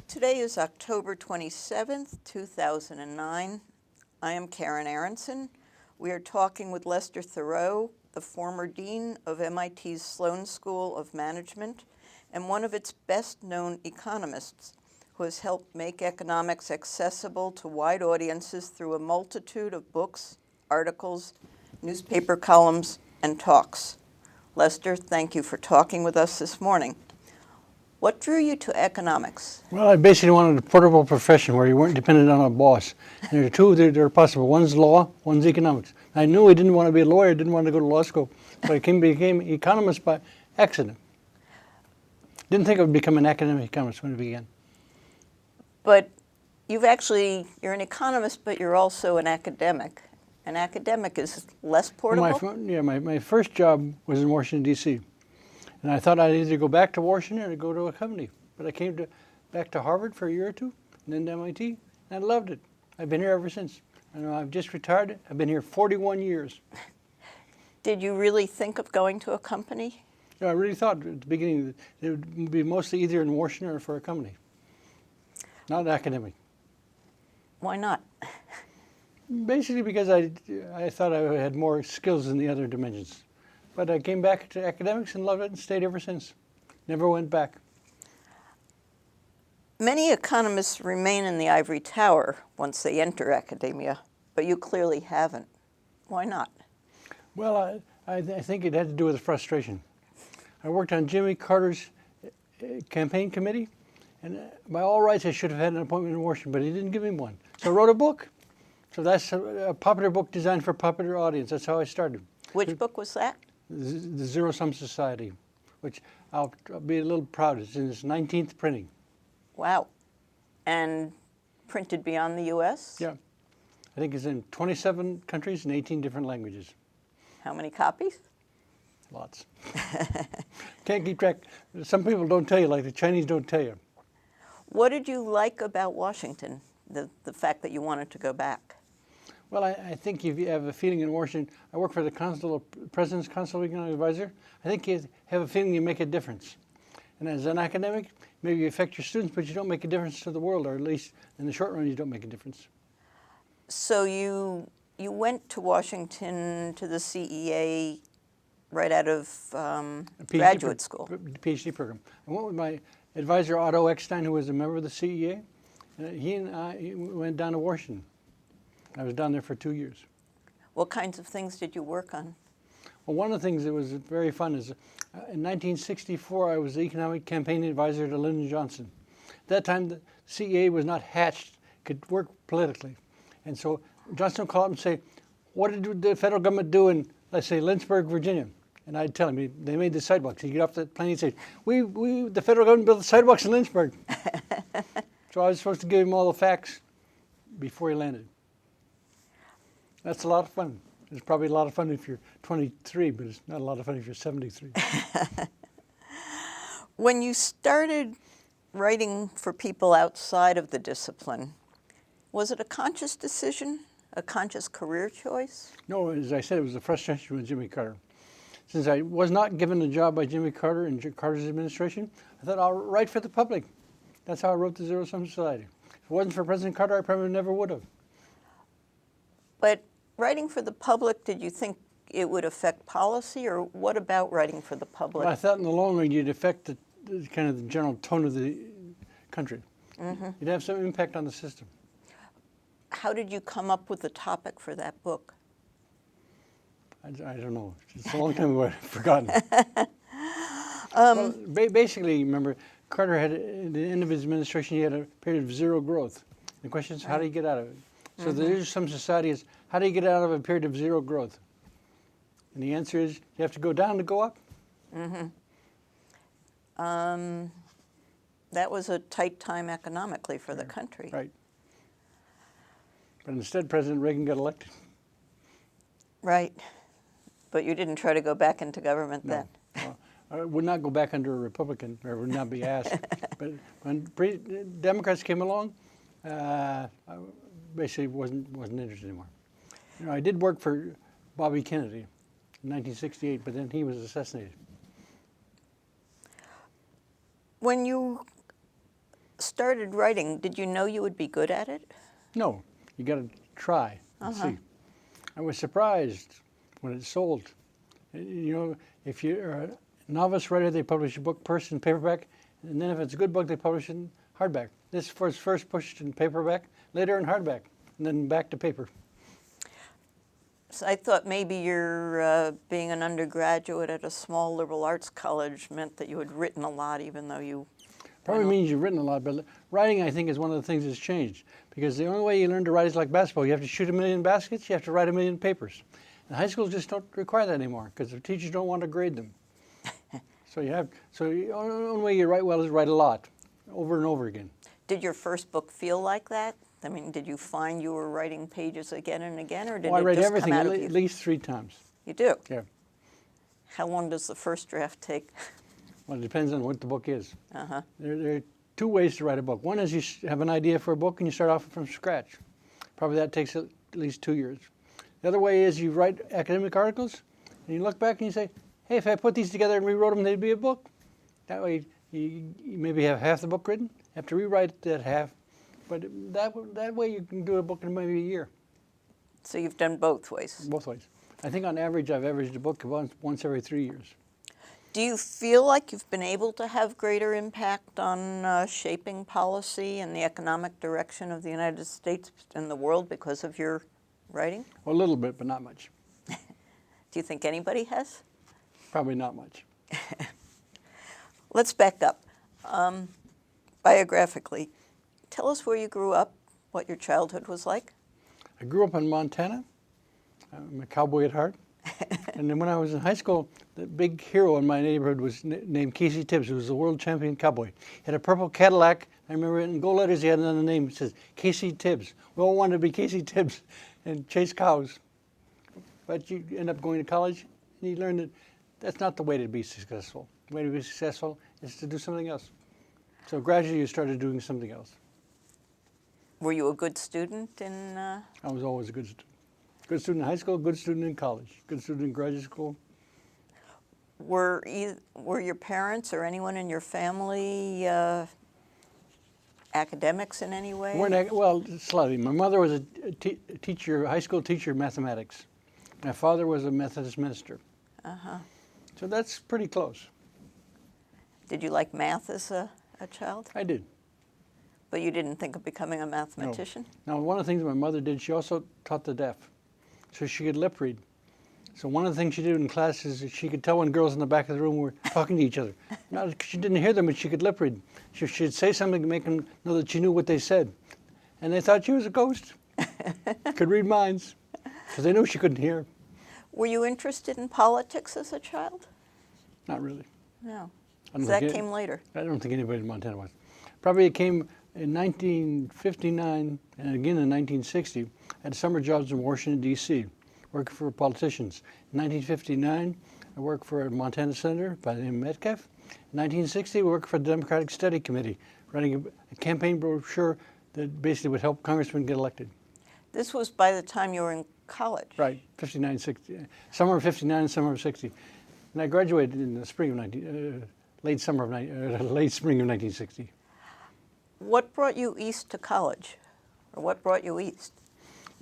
Today is October 27th, 2009. I am Karen Aronson. We are talking with Lester Thurow, the former dean of MIT's Sloan School of Management and one of its best-known economists, who has helped make economics accessible to wide audiences through a multitude of books, articles, newspaper columns, and talks. Lester, thank you for talking with us this morning. What drew you to economics? Well, I basically wanted a portable profession where you weren't dependent on a boss. And there are two that are possible. One's law, one's economics. I knew I didn't want to be a lawyer, didn't want to go to law school, but I became an economist by accident. Didn't think I would become an academic economist when I began. But you're an economist, but you're also an academic. An academic is less portable? My first job was in Washington, D.C. And I thought I'd either go back to Washington or go to a company. But I came back to Harvard for a year or two, and then to MIT, and I loved it. I've been here ever since. I've just retired. I've been here 41 years. Did you really think of going to a company? Yeah, I really thought at the beginning that it would be mostly either in Washington or for a company, not academic. Why not? Basically because I thought I had more skills in the other dimensions. But I came back to academics and loved it and stayed ever since. Never went back. Many economists remain in the ivory tower once they enter academia, but you clearly haven't. Why not? Well, I think it had to do with frustration. I worked on Jimmy Carter's campaign committee, and by all rights I should have had an appointment in Washington, but he didn't give me one. So I wrote a book. So that's a popular book designed for a popular audience. That's how I started. Which book was that? The Zero-Sum Society, which I'll be a little proud. It's in its 19th printing. Wow. And printed beyond the U.S.? Yeah. I think it's in 27 countries and 18 different languages. How many copies? Lots. Can't keep track. Some people don't tell you, like the Chinese don't tell you. What did you like about Washington, the fact that you wanted to go back? Well, I think if you have a feeling in Washington, I work for the President's Council of Economic Advisor. I think you have a feeling you make a difference. And as an academic, maybe you affect your students, but you don't make a difference to the world, or at least in the short run, you don't make a difference. So you went to Washington to the CEA right out of graduate school. PhD program. I went with my advisor, Otto Eckstein, who was a member of the CEA. He and I went down to Washington. I was down there for 2 years. What kinds of things did you work on? Well, one of the things that was very fun is in 1964, I was the economic campaign advisor to Lyndon Johnson. At that time, the CEA was not hatched, could work politically. And so Johnson would call up and say, what did the federal government do in, let's say, Lynchburg, Virginia? And I'd tell him, they made the sidewalks. He'd get off the plane and say, the federal government built the sidewalks in Lynchburg. So I was supposed to give him all the facts before he landed. That's a lot of fun. It's probably a lot of fun if you're 23, but it's not a lot of fun if you're 73. When you started writing for people outside of the discipline, was it a conscious decision, a conscious career choice? No, as I said, it was a frustration with Jimmy Carter. Since I was not given a job by Jimmy Carter and Carter's administration, I thought I'll write for the public. That's how I wrote the Zero-Sum Society. If it wasn't for President Carter, I probably never would have. But writing for the public, did you think it would affect policy, or what about writing for the public? Well, I thought in the long run you'd affect the kind of the general tone of the country. Mm-hmm. You'd have some impact on the system. How did you come up with the topic for that book? I don't know. It's a long time ago. I've forgotten. Well, basically, remember, Carter had, at the end of his administration, he had a period of zero growth. The question is, how do you get out of it? So there's some society is, how do you get out of a period of zero growth? And the answer is, you have to go down to go up. Mm-hmm. That was a tight time economically for the country. Right. But instead, President Reagan got elected. Right. But you didn't try to go back into government then. Well, I would not go back under a Republican, or would not be asked. But when Democrats came along, I basically wasn't interested anymore. I did work for Bobby Kennedy in 1968, but then he was assassinated. When you started writing, did you know you would be good at it? No, you got to try and see. I was surprised when it sold. You know, if you're a novice writer, they publish a book first in paperback, and then if it's a good book, they publish it in hardback. This was first pushed in paperback, later in hardback, and then back to paper. So I thought maybe your being an undergraduate at a small liberal arts college meant that you had written a lot, even though you... Probably means you've written a lot, but writing, I think, is one of the things that's changed. Because the only way you learn to write is like basketball. You have to shoot 1,000,000 baskets, you have to write 1,000,000 papers. And high schools just don't require that anymore, because the teachers don't want to grade them. So the only way you write well is write a lot, over and over again. Did your first book feel like that? I mean, did you find you were writing pages again and again, or did I it read just everything come out of at you? least 3 times. You do? Yeah. How long does the first draft take? Well, it depends on what the book is. Uh-huh. There are 2 ways to write a book. One is you have an idea for a book and you start off from scratch. Probably that takes at least 2 years. The other way is you write academic articles and you look back and you say, hey, if I put these together and rewrote them, they'd be a book. That way you maybe have half the book written, have to rewrite that half, but that way you can do a book in maybe a year. So you've done both ways. Both ways. I think on average I've averaged a book once every 3 years. Do you feel like you've been able to have greater impact on shaping policy and the economic direction of the United States and the world because of your writing? Well, a little bit, but not much. Do you think anybody has? Probably not much. Let's back up. Biographically, tell us where you grew up, what your childhood was like. I grew up in Montana. I'm a cowboy at heart. And then when I was in high school, the big hero in my neighborhood was named Casey Tibbs, who was the world champion cowboy. He had a purple Cadillac. I remember in gold letters he had another name. It says Casey Tibbs. We all wanted to be Casey Tibbs and chase cows. But you end up going to college, and you learn that that's not the way to be successful. The way to be successful is to do something else. So gradually you started doing something else. Were you a good student in... I was always a good student. Good student in high school, good student in college, good student in graduate school. Were your parents or anyone in your family academics in any way? Well, slightly. My mother was a teacher, high school teacher of mathematics. My father was a Methodist minister. Uh-huh. So that's pretty close. Did you like math as a child? I did. But you didn't think of becoming a mathematician? No. Now, one of the things my mother did, she also taught the deaf. So she could lip read. So one of the things she did in class is that she could tell when girls in the back of the room were talking to each other. Now, she didn't hear them, but she could lip read. She'd say something to make them know that she knew what they said. And they thought she was a ghost. Could read minds, because they knew she couldn't hear. Were you interested in politics as a child? Not really. No. I don't That think came later. I don't think anybody in Montana was. Probably it came in 1959 and again in 1960. I had summer jobs in Washington, D.C., working for politicians. In 1959, I worked for a Montana senator by the name of Metcalf. In 1960, I worked for the Democratic Study Committee, writing a campaign brochure that basically would help congressmen get elected. This was by the time you were in college. Right, 59, 60, summer of 59 and summer of 60. And I graduated in the spring of late spring of 1960. What brought you east to college? Or what brought you east?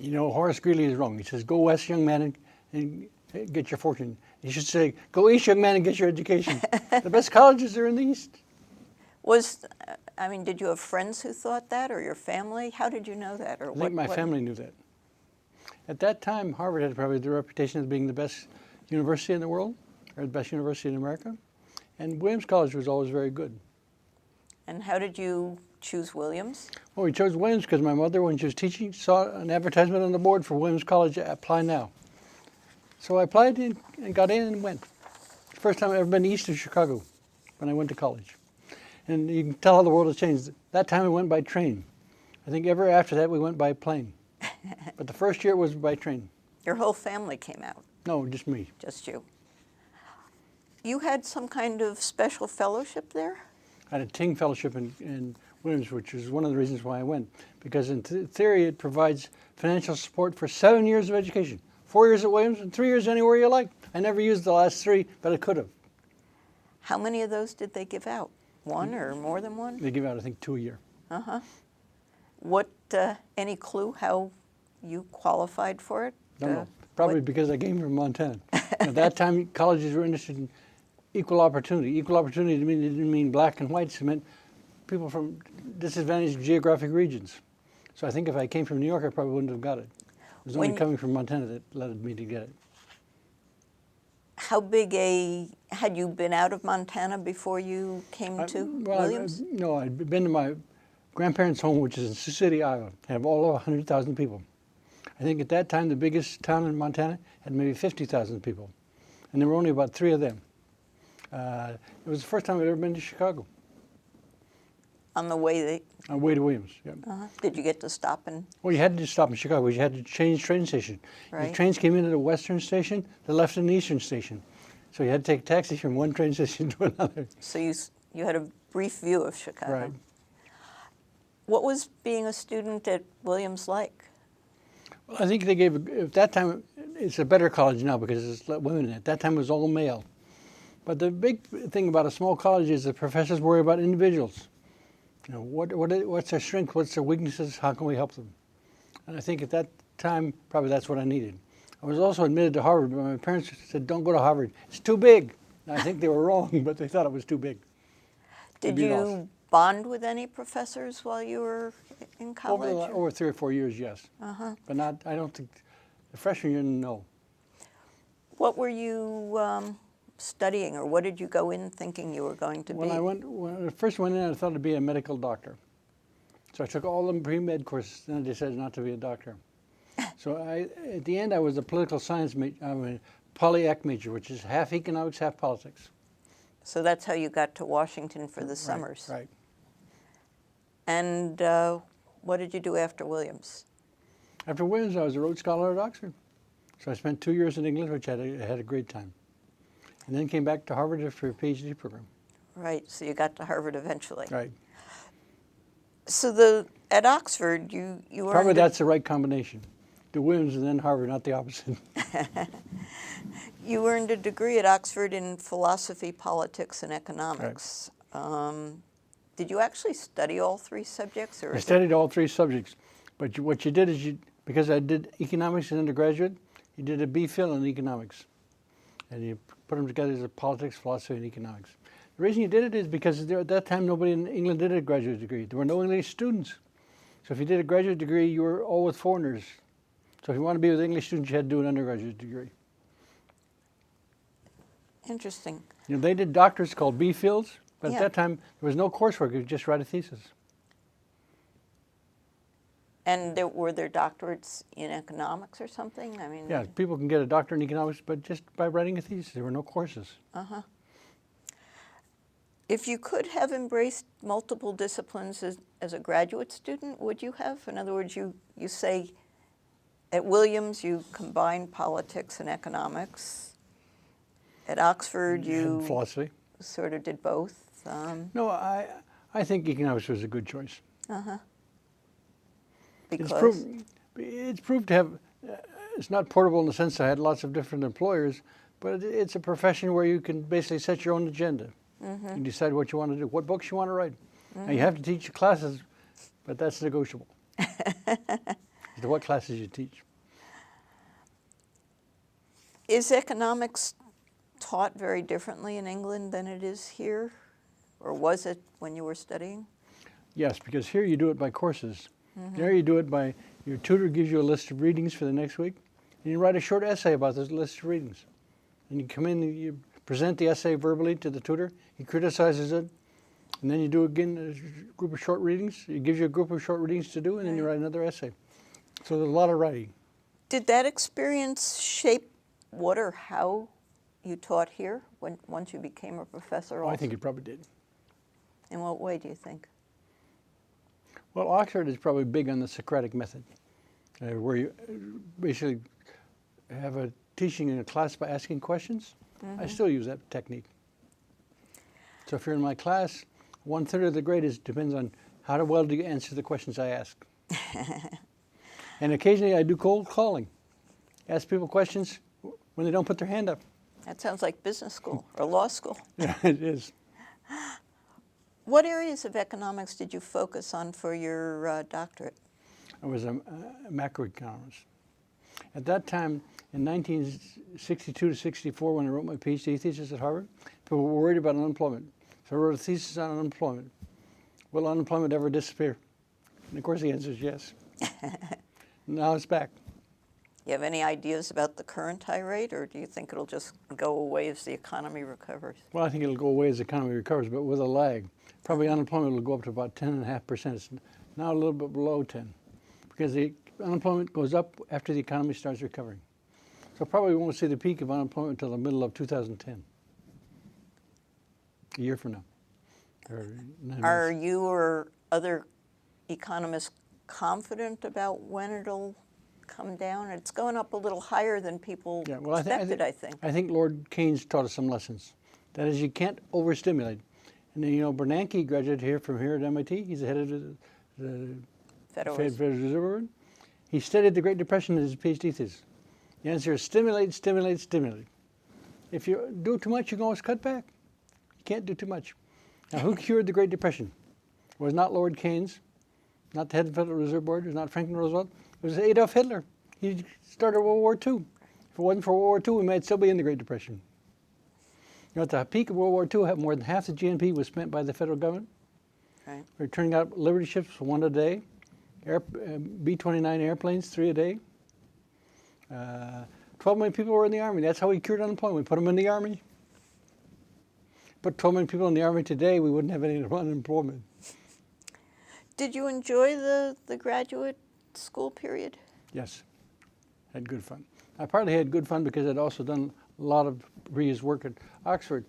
You know, Horace Greeley is wrong. He says, go west, young man, and get your fortune. He should say, go east, young man, and get your education. The best colleges are in the east. Did you have friends who thought that, or your family? How did you know that? Or I think my family knew that. At that time, Harvard had probably the reputation of being the best university in the world, or the best university in America. And Williams College was always very good. And how did you choose Williams? Well, we chose Williams because my mother, when she was teaching, saw an advertisement on the board for Williams College, apply now. So I applied and got in and went. First time I've ever been east of Chicago when I went to college. And you can tell how the world has changed. That time we went by train. I think ever after that we went by plane. But the first year was by train. Your whole family came out? No, just me. Just you. You had some kind of special fellowship there? I had a Ting Fellowship in Williams, which is one of the reasons why I went. Because in theory, it provides financial support for 7 years of education. 4 years at Williams and 3 years anywhere you like. I never used the last 3, but I could have. How many of those did they give out? One or more than one? They give out, I think, 2 a year. What, any clue how you qualified for it? Don't know. Probably because I came from Montana. At that time, colleges were interested in equal opportunity. Equal opportunity didn't mean black and whites. It meant people from disadvantaged geographic regions. So I think if I came from New York, I probably wouldn't have got it. It was only coming from Montana that led me to get it. How big had you been out of Montana before you came to Williams? No, I'd been to my grandparents' home, which is in Sioux City, Iowa. They have all of 100,000 people. I think at that time, the biggest town in Montana had maybe 50,000 people. And there were only about 3 of them. It was the first time I'd ever been to Chicago. On the way On the way to Williams, yeah. Did you get to stop and? Well, you had to stop in Chicago. You had to change train station. Right. The trains came in at the western station, they left in the eastern station. So you had to take a taxi from one train station to another. So you had a brief view of Chicago. Right. What was being a student at Williams like? Well, I think they gave, at that time, it's a better college now because it's let women in. At that time, it was all male. But the big thing about a small college is the professors worry about individuals. You know, what's their strength, what's their weaknesses, how can we help them? And I think at that time, probably that's what I needed. I was also admitted to Harvard, but my parents said, don't go to Harvard, it's too big. And I think they were wrong, but they thought it was too big. Did you bond with any professors while you were in college? Over 3 or 4 years, yes. But not, I don't think, the freshman year, no. What were you studying, or what did you go in thinking you were going to be? When I first went in, I thought I'd be a medical doctor. So I took all the pre-med courses, then I decided not to be a doctor. So at the end, I was a political science major, I'm a poly-ec major, which is half economics, half politics. So that's how you got to Washington for the summers. Right. And what did you do after Williams? After Williams, I was a Rhodes Scholar at Oxford. So I spent 2 years in England, which I had a great time. And then came back to Harvard for a PhD program. Right, so you got to Harvard eventually. Right. So at Oxford, you were probably that's the right combination. The Williams and then Harvard, not the opposite. You earned a degree at Oxford in philosophy, politics, and economics. Right. Did you actually study all 3 subjects? Or I studied all 3 subjects. But what you did is, because I did economics in undergraduate, you did a B.Phil in economics. And you put them together as a politics, philosophy, and economics. The reason you did it is because at that time, nobody in England did a graduate degree. There were no English students. So if you did a graduate degree, you were all with foreigners. So if you want to be with English students, you had to do an undergraduate degree. Interesting. You know, they did doctorates called B.Phils, but Yeah. at that time, there was no coursework. You could just write a thesis. And were there doctorates in economics or something? I mean, Yeah, people can get a doctorate in economics, but just by writing a thesis. There were no courses. If you could have embraced multiple disciplines as a graduate student, would you have? In other words, you say at Williams you combined politics and economics. At Oxford you And philosophy. sort of did both. No, I think economics was a good choice. Because It's proved to have, it's not portable in the sense I had lots of different employers, but it's a profession where you can basically set your own agenda. You decide what you want to do, what books you want to write. Now you have to teach classes, but that's negotiable. As to what classes you teach. is economics taught very differently in England than it is here? Or was it when you were studying? Yes, because here you do it by courses. There you do it by, your tutor gives you a list of readings for the next week, and you write a short essay about those list of readings. And you come in and you present the essay verbally to the tutor, he criticizes it, and then you do again a group of short readings. He gives you a group of short readings to do, and then you write another essay. So there's a lot of writing. Did that experience shape what or how you taught here once you became a professor? Oh, I think it probably did. In what way do you think? Well, Oxford is probably big on the Socratic method, where you basically have a teaching in a class by asking questions. I still use that technique. So if you're in my class, 1/3 of the grade depends on how well do you answer the questions I ask. And occasionally I do cold calling. Ask people questions when they don't put their hand up. That sounds like business school or law school. Yeah, it is. What areas of economics did you focus on for your doctorate? I was a macroeconomist. At that time, in 1962 to 64, when I wrote my PhD thesis at Harvard, people were worried about unemployment. So I wrote a thesis on unemployment. Will unemployment ever disappear? And of course the answer is yes. Now it's back. You have any ideas about the current high rate, or do you think it'll just go away as the economy recovers? Well, I think it'll go away as the economy recovers, but with a lag. Probably unemployment will go up to about 10.5%. It's now a little bit below 10, because the unemployment goes up after the economy starts recovering. So probably we won't see the peak of unemployment until the middle of 2010, a year from now. Or 9 Are months. you or other economists confident about when it'll come down? It's going up a little higher than people Yeah, well, expected, I think. I think Lord Keynes taught us some lessons. That is, you can't overstimulate. And then, Bernanke graduated from here at MIT. He's the head of the Federal Federal Reserve Board. He studied the Great Depression in his PhD thesis. The answer is stimulate, stimulate, stimulate. If you do too much, you can always cut back. You can't do too much. Now, who cured the Great Depression? It was not Lord Keynes, not the head of the Federal Reserve Board, it was not Franklin Roosevelt. It was Adolf Hitler. He started World War II. If it wasn't for World War II, we might still be in the Great Depression. At the peak of World War II, more than half the GNP was spent by the federal government. Right. We were turning out Liberty ships, 1 a day, B-29 airplanes, 3 a day. 12 million people were in the Army. That's how we cured unemployment. We put them in the Army. Put 12 million people in the Army today, we wouldn't have any unemployment. Did you enjoy the graduate school period? Yes, had good fun. I partly had good fun because I'd also done a lot of previous work at Oxford.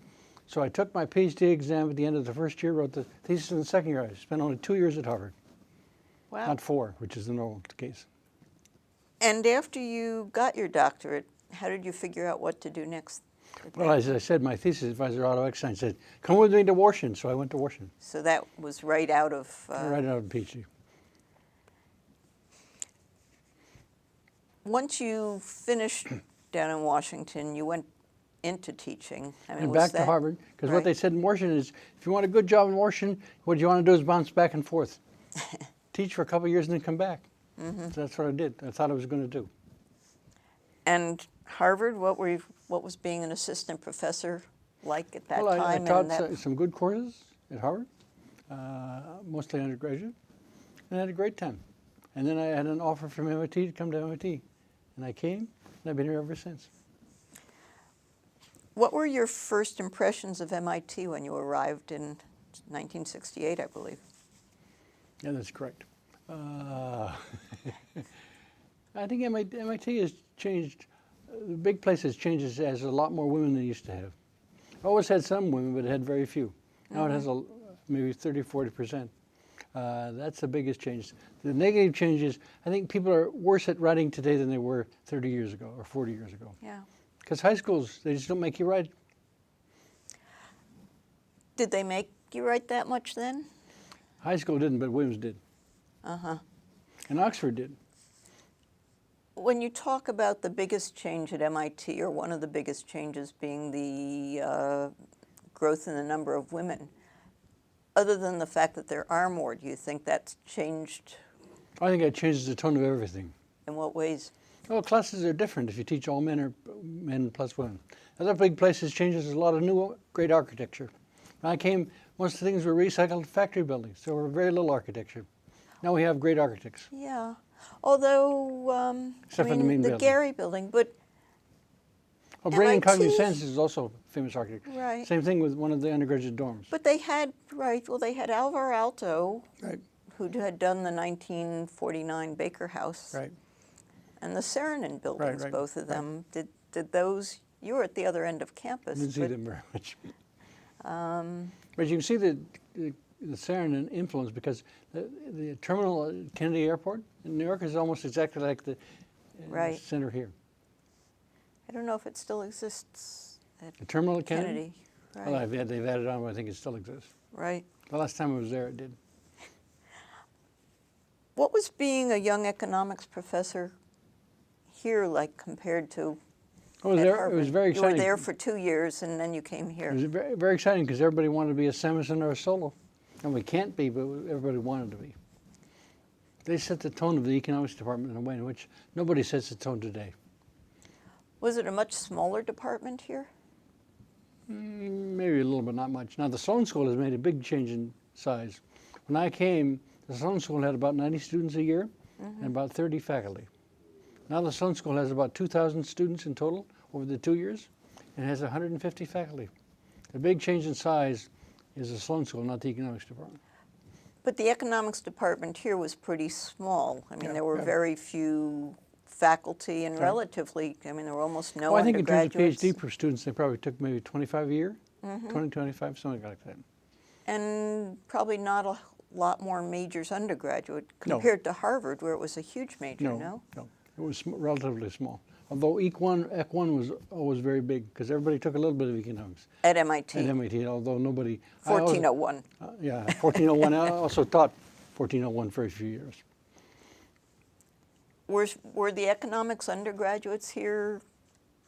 So I took my PhD exam at the end of the first year, wrote the thesis in the second year. I spent only 2 years at Harvard, Wow. not 4, which is the normal case. And after you got your doctorate, how did you figure out what to do next? Well, as I said, my thesis advisor, Otto Eckstein, said, come with me to Washington. So I went to Washington, So that was right out of... right out of the PhD. Once you finished down in Washington, you went into teaching. I mean, And was back to that- Harvard, because right. what they said in Washington is, if you want a good job in Washington, what you want to do is bounce back and forth. Teach for a couple of years and then come back. Mm-hmm. So that's what I did. I thought I was going to do. And Harvard, what was being an assistant professor like at that Well, time? I and taught that- some good courses at Harvard, mostly undergraduate, and I had a great time. And then I had an offer from MIT to come to MIT, and I came, and I've been here ever since. What were your first impressions of MIT when you arrived in 1968, I believe? Yeah, that's correct. I think MIT has changed. The big place has changed. It has a lot more women than it used to have. It always had some women, but it had very few. Now it has maybe 30, 40%. That's the biggest change. The negative change is, I think people are worse at writing today than they were 30 years ago or 40 years ago. Yeah. Because high schools, they just don't make you write. Did they make you write that much then? High school didn't, but Williams did. Uh-huh. And Oxford did. When you talk about the biggest change at MIT, or one of the biggest changes being the growth in the number of women, other than the fact that there are more, do you think that's changed? I think that changes the tone of everything. In what ways? Well, classes are different if you teach all men or men plus women. Other big places changes a lot of new great architecture. When I came, most of the things were recycled factory buildings. There were very little architecture. Now we have great architects. Yeah. Although, Except for the main the building. Gary building, but Well, Brain and Cognitive MIT Sciences is also a famous architect. Right. Same thing with one of the undergraduate dorms. but they had, right, well, they had Alvar Aalto, Right, who had done the 1949 Baker House, right. and the Saarinen buildings, right, both of right. them. Did those, you were at the other end of campus. Didn't see but, them very much. But you can see the Saarinen influence because the terminal at Kennedy Airport in New York is almost exactly like the Right. center here. I don't know if it still exists at The terminal at Kennedy. Kennedy? Right, Well, they've added on, but I think it still exists. right. The last time I was there, it did. What was being a young economics professor here like compared to I was at there. Harvard? It was very You were exciting. there for 2 years and then you came It here. was very, very exciting because everybody wanted to be a Samuelson or a Solo. And we can't be, but everybody wanted to be. They set the tone of the economics department in a way in which nobody sets the tone today. Was it a much smaller department here? Maybe a little, but not much. Now, the Sloan School has made a big change in size. When I came, the Sloan School had about 90 students a year and about 30 faculty. Now the Sloan School has about 2,000 students in total over the 2 years and has 150 faculty. The big change in size is the Sloan School, not the economics department. But the economics department here was pretty small. I mean, Yeah, there were yeah. very few faculty and Right. relatively, I mean, there were almost no Well, I think in terms of undergraduates. PhD per students, they probably took maybe 25 a year, 20, 25, something like that. And probably not a lot more majors undergraduate No. compared to Harvard, where it was a huge major, no? No. It was relatively small. Although Ec 1 was always very big because everybody took a little bit of economics At MIT, at MIT, although nobody. 1401. Yeah, 1401. I also taught 1401 for a few years. Were the economics undergraduates here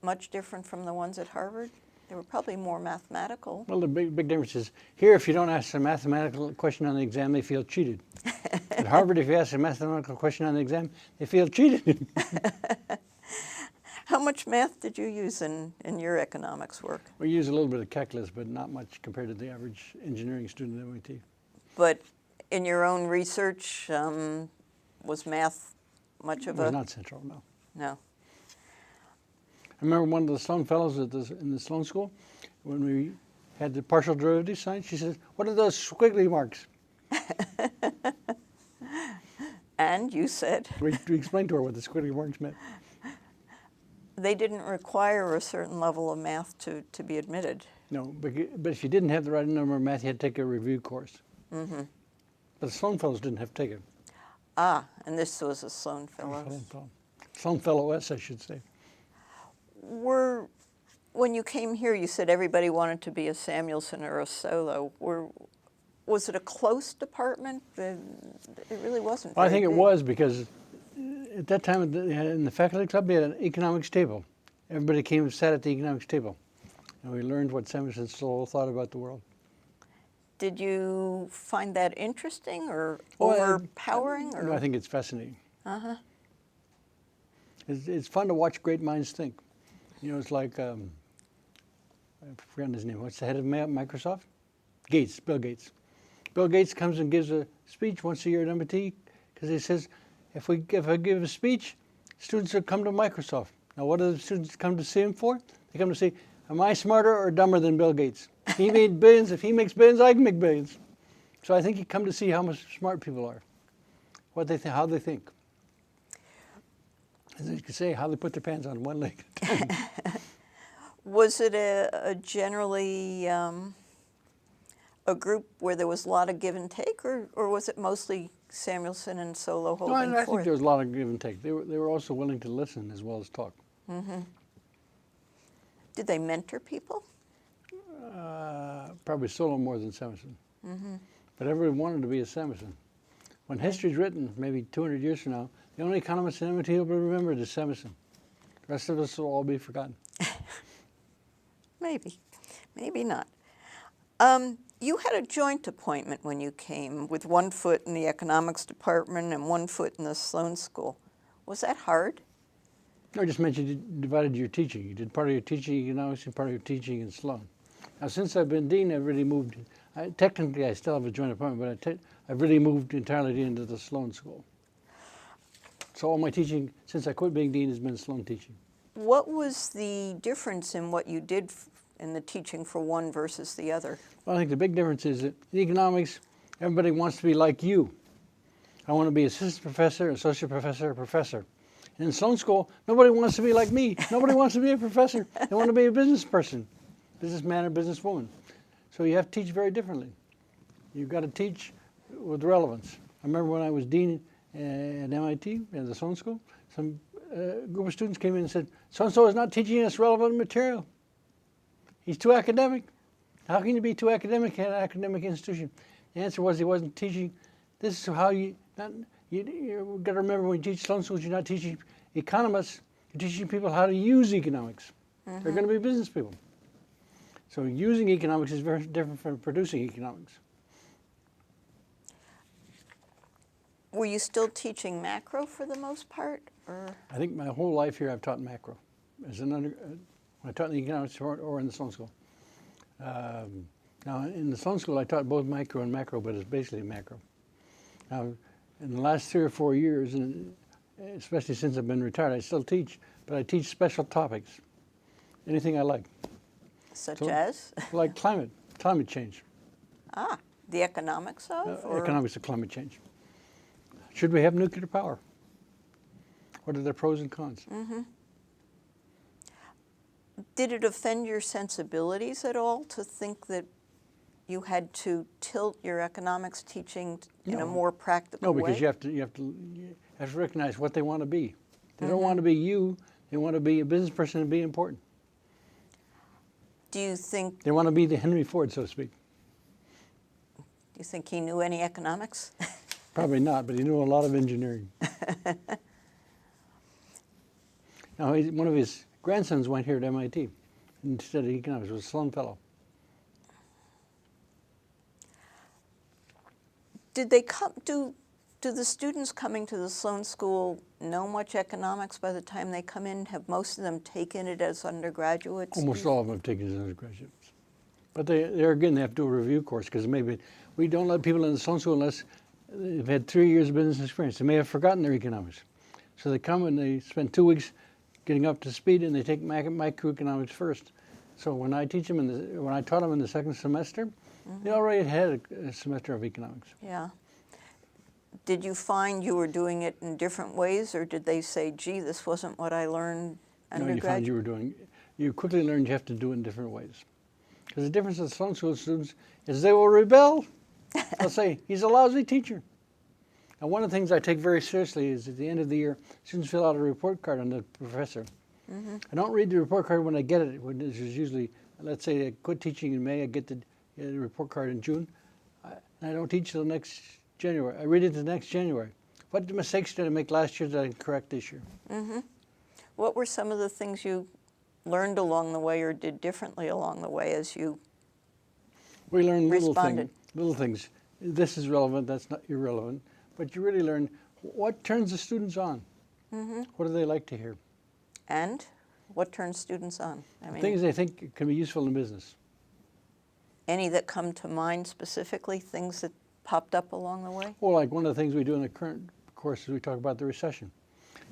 much different from the ones at Harvard? They were probably more mathematical. Well, the big difference is here, if you don't ask a mathematical question on the exam, they feel cheated. At Harvard, if you ask a mathematical question on the exam, they feel cheated. How much math did you use in your economics work? We use a little bit of calculus, but not much compared to the average engineering student at MIT. But in your own research, was math much It of was a... not central, no. No. I remember one of the Sloan fellows in the Sloan School, when we had the partial derivative science, she says, "What are those squiggly marks?" And you said We explained to her what the squiggly marks meant. they didn't require a certain level of math to be admitted. No, but if you didn't have the right number of math, you had to take a review course. But the Sloan fellows didn't have to take it. Ah, and this was a Sloan Fellows. Sloan fellows, I should say. When you came here, you said everybody wanted to be a Samuelson or a Solo. Was it a close department? It really wasn't Well, I very think it big. was because at that time in the faculty club, we had an economics table. Everybody came and sat at the economics table. And we learned what Samuelson and Sloan thought about the world. Did you find that interesting or Well, overpowering? No, I think it's fascinating. It's fun to watch great minds think. You know, it's like, I've forgotten his name. What's the head of Microsoft? Gates, Bill Gates. Bill Gates comes and gives a speech once a year at MIT because he says, if I give a speech, students will come to Microsoft. Now, what do the students come to see him for? They come to say, am I smarter or dumber than Bill Gates? He made billions. If he makes billions, I can make billions. So I think you come to see how much smart people are, what they how they think. As you could say, how they put their pants on one leg. Was it a generally a group where there was a lot of give and take, or was it mostly Samuelson and Solo holding No, I think forth? there was a lot of give and take. They were also willing to listen as well as talk. Did they mentor people? Probably Solo more than Samuelson. But everyone wanted to be a Samuelson. When history's written, maybe 200 years from now, the only economist in MIT who will be remembered is Samuelson. The rest of us will all be forgotten. Maybe, maybe not. You had a joint appointment when you came, with one foot in the economics department and one foot in the Sloan School. Was that hard? No, I just mentioned you divided your teaching. You did part of your teaching in economics and part of your teaching in Sloan. Now, since I've been dean, I've really moved. Technically, I still have a joint appointment, but I've really moved entirely into the Sloan School. So all my teaching, since I quit being dean, has been Sloan teaching. What was the difference in what you did in the teaching for one versus the other? Well, I think the big difference is that in economics, everybody wants to be like you. I want to be assistant professor, associate professor, professor. And in Sloan School, nobody wants to be like me. Nobody wants to be a professor. They want to be a business person, businessman or businesswoman. So you have to teach very differently. You've got to teach with relevance. I remember when I was dean at MIT, at the Sloan School, some group of students came in and said, so-and-so is not teaching us relevant material. He's too academic. How can you be too academic at an academic institution? The answer was he wasn't teaching. This is how you've got to remember when you teach Sloan Schools, you're not teaching economists, you're teaching people how to use economics. They're going to be business people. So using economics is very different from producing economics. Were you still teaching macro for the most part, or? I think my whole life here I've taught macro. As an I taught in the economics or in the Sloan School. Now, in the Sloan School, I taught both micro and macro, but it's basically macro. Now, in the last 3 or 4 years, and especially since I've been retired, I still teach, but I teach special topics. Anything I like. Such So, as? like climate change. Ah, the economics of? Or? Economics of climate change. Should we have nuclear power? What are the pros and cons? Mm-hmm. Did it offend your sensibilities at all to think that you had to tilt your economics teaching in a more practical way? No, because you have to recognize what they want to be. They don't want to be you. They want to be a business person and be important. Do you think? They want to be the Henry Ford, so to speak. Do you think he knew any economics? Probably not, but he knew a lot of engineering. Now, one of his grandsons went here at MIT and studied economics. Was a Sloan Fellow. Did they come? Do the students coming to the Sloan School know much economics by the time they come in? Have most of them taken it as undergraduates? Almost all of them have taken it as undergraduates. But there again, they have to do a review course because maybe we don't let people in the Sloan School unless they've had 3 years of business experience. They may have forgotten their economics. So they come and they spend 2 weeks getting up to speed, and they take microeconomics first. So when I teach them, when I taught them in the second semester, they already had a semester of economics. Yeah. Did you find you were doing it in different ways, or did they say, gee, this wasn't what I learned undergrad? No, you quickly learned you have to do it in different ways. Because the difference with Sloan School students is they will rebel. They'll say, he's a lousy teacher. And one of the things I take very seriously is at the end of the year, students fill out a report card on the professor. I don't read the report card when I get it, which is usually, let's say I quit teaching in May, I get the report card in June. I don't teach till next January. I read it the next January. What mistakes did I make last year that I can correct this year? What were some of the things you learned along the way or did differently along the way as you We learn responded? little things. This is relevant, that's not irrelevant. But you really learn what turns the students on. What do they like to hear? And what turns students on? I mean, Things they think can be useful in business. any that come to mind specifically, things that popped up along the way? Well, like one of the things we do in the current course is we talk about the recession.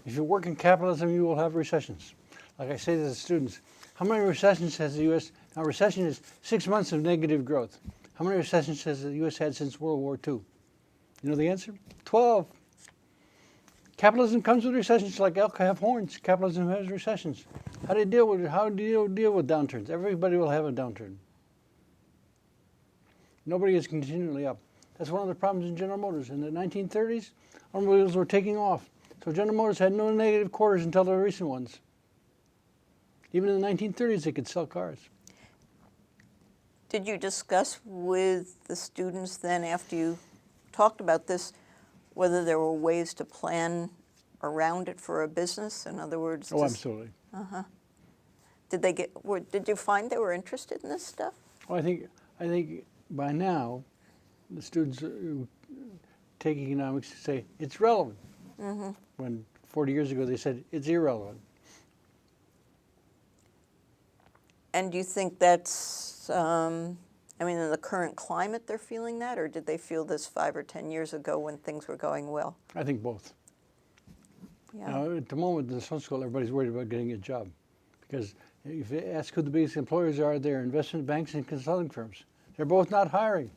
If you work in capitalism, you will have recessions. Like I say to the students, how many recessions has the U.S.? Now, recession is 6 months of negative growth. How many recessions has the U.S. had since World War II? You know the answer? 12. Capitalism comes with recessions, like elk have horns. Capitalism has recessions. How do you deal with it? How do you deal with downturns? Everybody will have a downturn. Nobody is continually up. That's one of the problems in General Motors. In the 1930s, automobiles were taking off. So General Motors had no negative quarters until the recent ones. Even in the 1930s, they could sell cars. Did you discuss with the students then, after you talked about this, whether there were ways to plan around it for a business? In other words, Oh, absolutely. Did you find they were interested in this stuff? Well, I think by now, the students who take economics say it's relevant. When 40 years ago they said it's irrelevant. And do you think that's, in the current climate they're feeling that, or did they feel this 5 or 10 years ago when things were going well? I think both. Yeah. Now, at the moment in the Sloan School, everybody's worried about getting a job. Because if you ask who the biggest employers are, they're investment banks and consulting firms. They're both not hiring.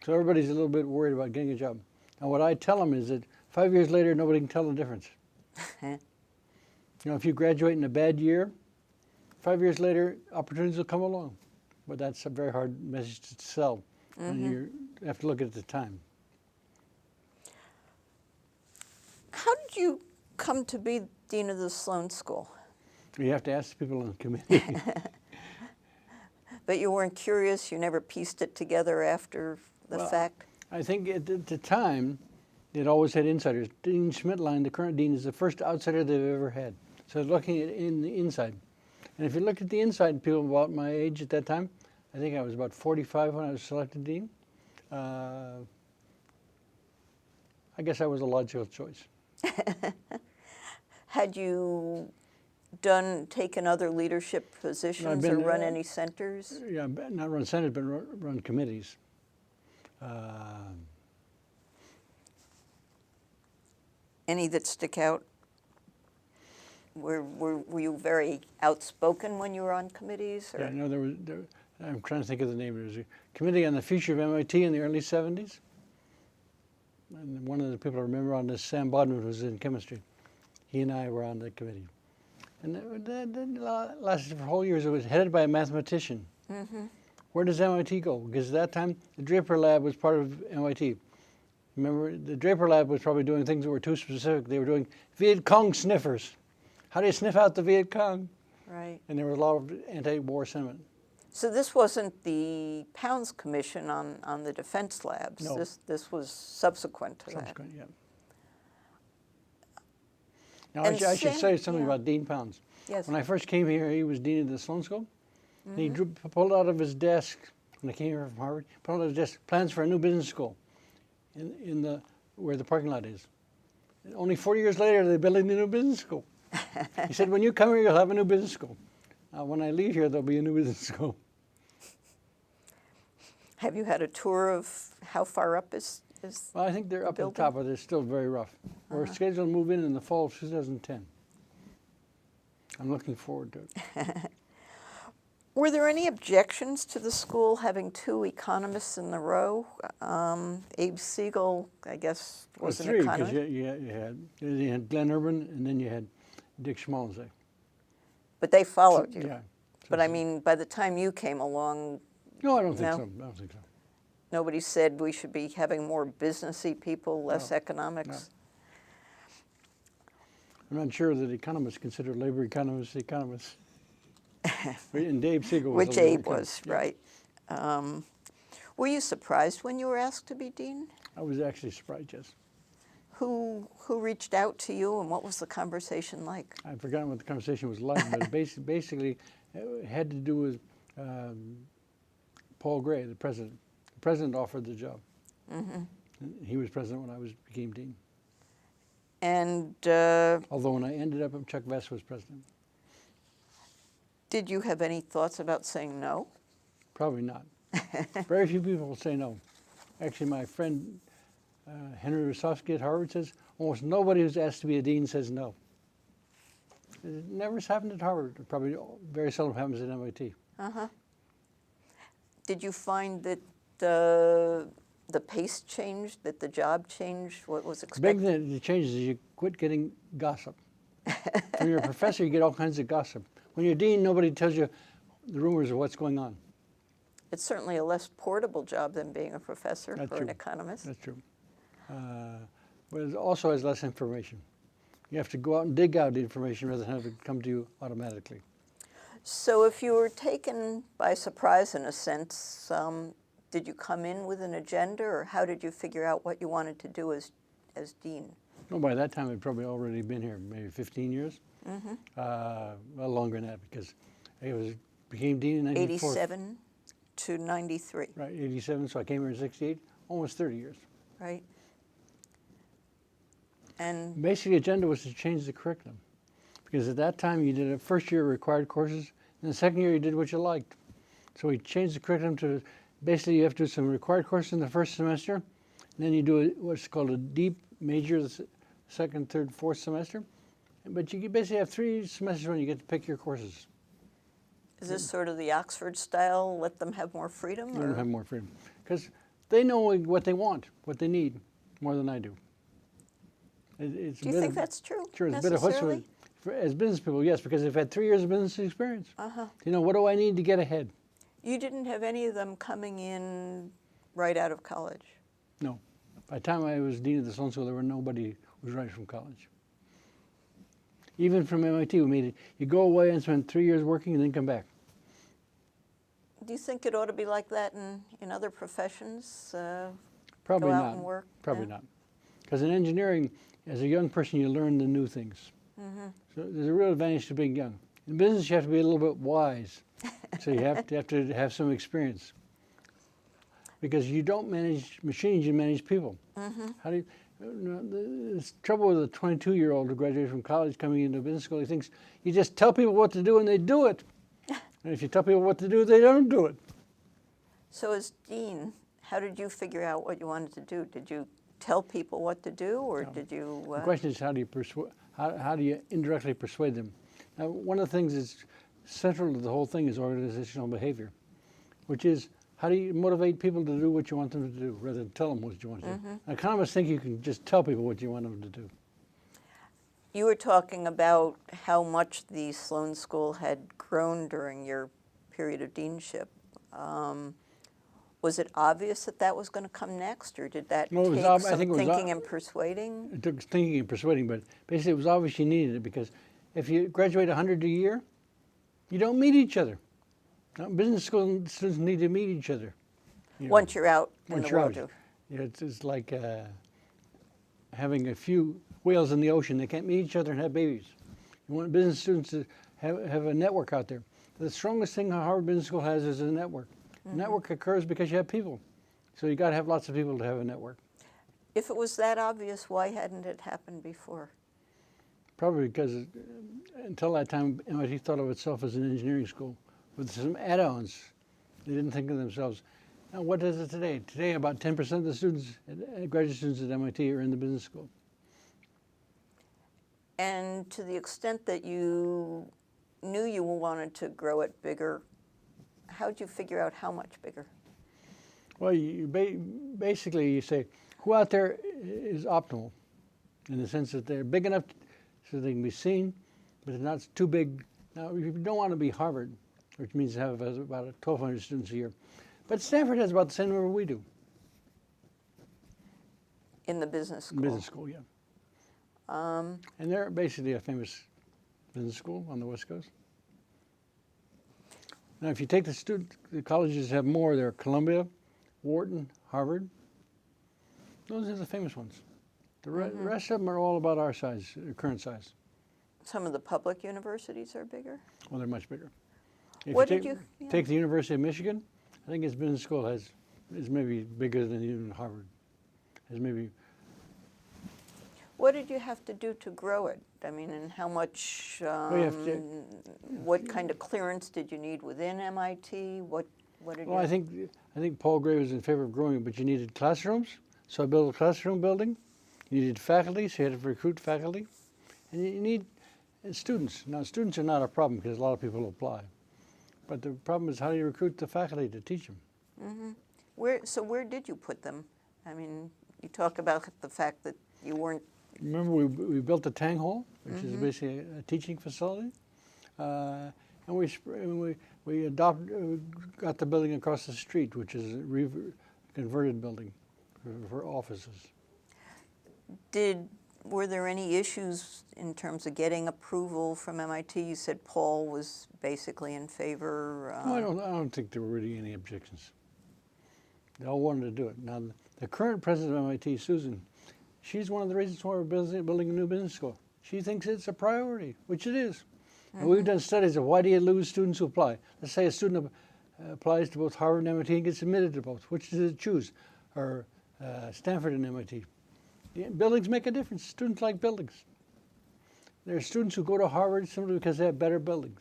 So everybody's a little bit worried about getting a job. And what I tell them is that 5 years later, nobody can tell the difference. If you graduate in a bad year, 5 years later, opportunities will come along. But that's a very hard message to sell. And you have to look at it at the time. How did you come to be dean of the Sloan School? You have to ask the people on the committee. But you weren't curious? You never pieced it together after the fact? I think at the time, it always had insiders. Dean Schmidtlein, the current dean, is the first outsider they've ever had. So looking at in the inside. And if you look at the inside, people about my age at that time, I think I was about 45 when I was selected dean. I I guess I was a logical choice. Had you taken other leadership positions or been, run any centers? Yeah, not run centers, but run committees. Any that stick out? Were you very outspoken when you were on committees? Or? Yeah, no, I'm trying to think of the name. There was a committee on the future of MIT in the early 70s. And one of the people I remember on this, Sam Bodman, who was in chemistry. He and I were on the committee. And that lasted for whole years. It was headed by a mathematician. Mm-hmm. Where does MIT go? Because at that time, the Draper Lab was part of MIT. Remember, the Draper Lab was probably doing things that were too specific. They were doing Viet Cong sniffers. How do you sniff out the Viet Cong? Right. And there was a lot of anti-war sentiment. So this wasn't the Pounds Commission on the defense labs. No. This was subsequent to Subsequent, yeah. Now, And I should Sam- say something yeah. about Dean Pounds. Yes. When I first came here, he was dean of the Sloan School. And he pulled out of his desk, when I came here from Harvard, pulled out of his desk plans for a new business school where the parking lot is. And only 4 years later, they're building a new business school. He said, when you come here, you'll have a new business school. When I leave here, there'll be a new business school. Have you had a tour of how far up is Well, I think they're up at the building? top, but they're still very rough. We're scheduled to move in the fall of 2010. I'm looking forward to it. Were there any objections to the school having two economists in the row? Abe Siegel, I guess, was an three, because economist. you had Glenn Urban, and then you had Dick Schmalzek. But they followed you. Yeah. But I mean, by the time you came along, No, I don't think No? so. I don't think so. nobody said we should be having more businessy people, less economics. I'm not sure that economists consider labor economists economists. And Dave Siegel was Which a labor Abe was, economist. Yeah. right. Were you surprised when you were asked to be dean? I was actually surprised, yes. Who reached out to you, and what was the conversation like? I've forgotten what the conversation was like, but basically it had to do with Paul Gray, the president. The president offered the job. Mm-hmm. And he was president when I became dean. And Although when I ended up, Chuck Vest was president. did you have any thoughts about saying no? Probably not. Very few people will say no. Actually, my friend Henry Rosofsky at Harvard says almost nobody who's asked to be a dean says no. It never happened at Harvard. It probably very seldom happens at MIT. Uh-huh. Did you find that the pace changed, that the job changed, what was The big expected? thing that changes is you quit getting gossip. When you're a professor, you get all kinds of gossip. When you're dean, nobody tells you the rumors of what's going on. It's certainly a less portable job than being a professor That's or an true. economist. That's true. But it also has less information. You have to go out and dig out the information rather than have it come to you automatically. So if you were taken by surprise in a sense, did you come in with an agenda, or how did you figure out what you wanted to do as dean? Well, by that time, I'd probably already been here, maybe 15 years. Mm-hmm. Well, longer than that, because I became dean in 94. 87 to 93, Right, 87, so I came here in 68, almost 30 years. right? And Basic agenda was to change the curriculum, because at that time you did a first year required courses, and the second year you did what you liked. So we changed the curriculum to basically you have to do some required courses in the first semester, and then you do what's called a deep major the second, third, fourth semester. But you basically have 3 semesters when you get to pick your courses. is this sort of the Oxford style, let them have more freedom? You don't Or? have more freedom, because they know what they want, what they need, more than I do. It's a Do you bit think of- that's true, Sure, it's a bit of necessarily? chutzpah. As business people, yes, because they've had 3 years of business experience. Uh-huh. You know, what do I need to get ahead? You didn't have any of them coming in right out of college? No. By the time I was dean of the Sloan School, there were nobody who was right from college. Even from MIT, we made it. You go away and spend 3 years working and then come back. Do you think it ought to be like that in other professions? Probably Go out not. and work? Probably Yeah. not. Because in engineering, as a young person, you learn the new things. Mm-hmm. So there's a real advantage to being young. In business, you have to be a little bit wise. So you have to have some experience. Because you don't manage machines, you manage people. Mm-hmm. How do you, The trouble with a 22-year-old who graduated from college coming into business school, he thinks you just tell people what to do and they do it. And if you tell people what to do, they don't do it. So as dean, how did you figure out what you wanted to do? Did you tell people what to do, or did you? The question is, how do you indirectly persuade them? Now, one of the things that's central to the whole thing is organizational behavior, which is how do you motivate people to do what you want them to do rather than tell them what you want to do. Economists think you can just tell people what you want them to do. You were talking about how much the Sloan School had grown during your period of deanship. Was it obvious that that was going to come next, or did that No, take some thinking and persuading? It took thinking and persuading, but basically it was obvious you needed it, because if you graduate 100 a year, you don't meet each other. Now, business school students need to meet each other. You know, Once you're out in once the you're world. out. Yeah, it's like having a few whales in the ocean. They can't meet each other and have babies. You want business students to have a network out there. The strongest thing Harvard Business School has is a network. Network occurs because you have people. So you got to have lots of people to have a network. If it was that obvious, why hadn't it happened before? Probably because until that time, MIT thought of itself as an engineering school with some add-ons. They didn't think of themselves. Now, what is it today? Today, about 10% of the students, graduate students at MIT, are in the business school. And to the extent that you knew you wanted to grow it bigger, how'd you figure out how much bigger? Well, basically you say, who out there is optimal, in the sense that they're big enough so they can be seen, but they're not too big. Now, you don't want to be Harvard, which means have about 1,200 students a year. But Stanford has about the same number we do. In the business school? Business school, yeah. And they're basically a famous business school on the West Coast. Now, if you take the colleges that have more, they're Columbia, Wharton, Harvard. Those are the famous ones. The rest of them are all about our size, current size. Some of the public universities are bigger? Well, they're much bigger. If What you did you? take the University of Michigan, I think its business school is maybe bigger than even Harvard. What did you have to do to grow it? I mean, and how much? What kind of clearance did you need within MIT? What did Well, you? I think Paul Gray was in favor of growing it, but you needed classrooms, so I built a classroom building. You needed faculty, so you had to recruit faculty, and you need students. Now, students are not a problem because a lot of people apply, but the problem is how do you recruit the faculty to teach them? Where did you put them? I mean, you talk about the fact that you weren't. Remember, we built the Tang Hall, which is basically a teaching facility, and we got the building across the street, which is a converted building for offices. Were there any issues in terms of getting approval from MIT? You said Paul was basically in favor. No, I don't think there were really any objections. They all wanted to do it. Now, the current president of MIT, Susan, she's one of the reasons why we're building a new business school. She thinks it's a priority, which it is. And we've done studies of why do you lose students who apply. Let's say a student applies to both Harvard and MIT and gets admitted to both. Which does it choose? Or Stanford and MIT. Buildings make a difference. Students like buildings. There are students who go to Harvard simply because they have better buildings.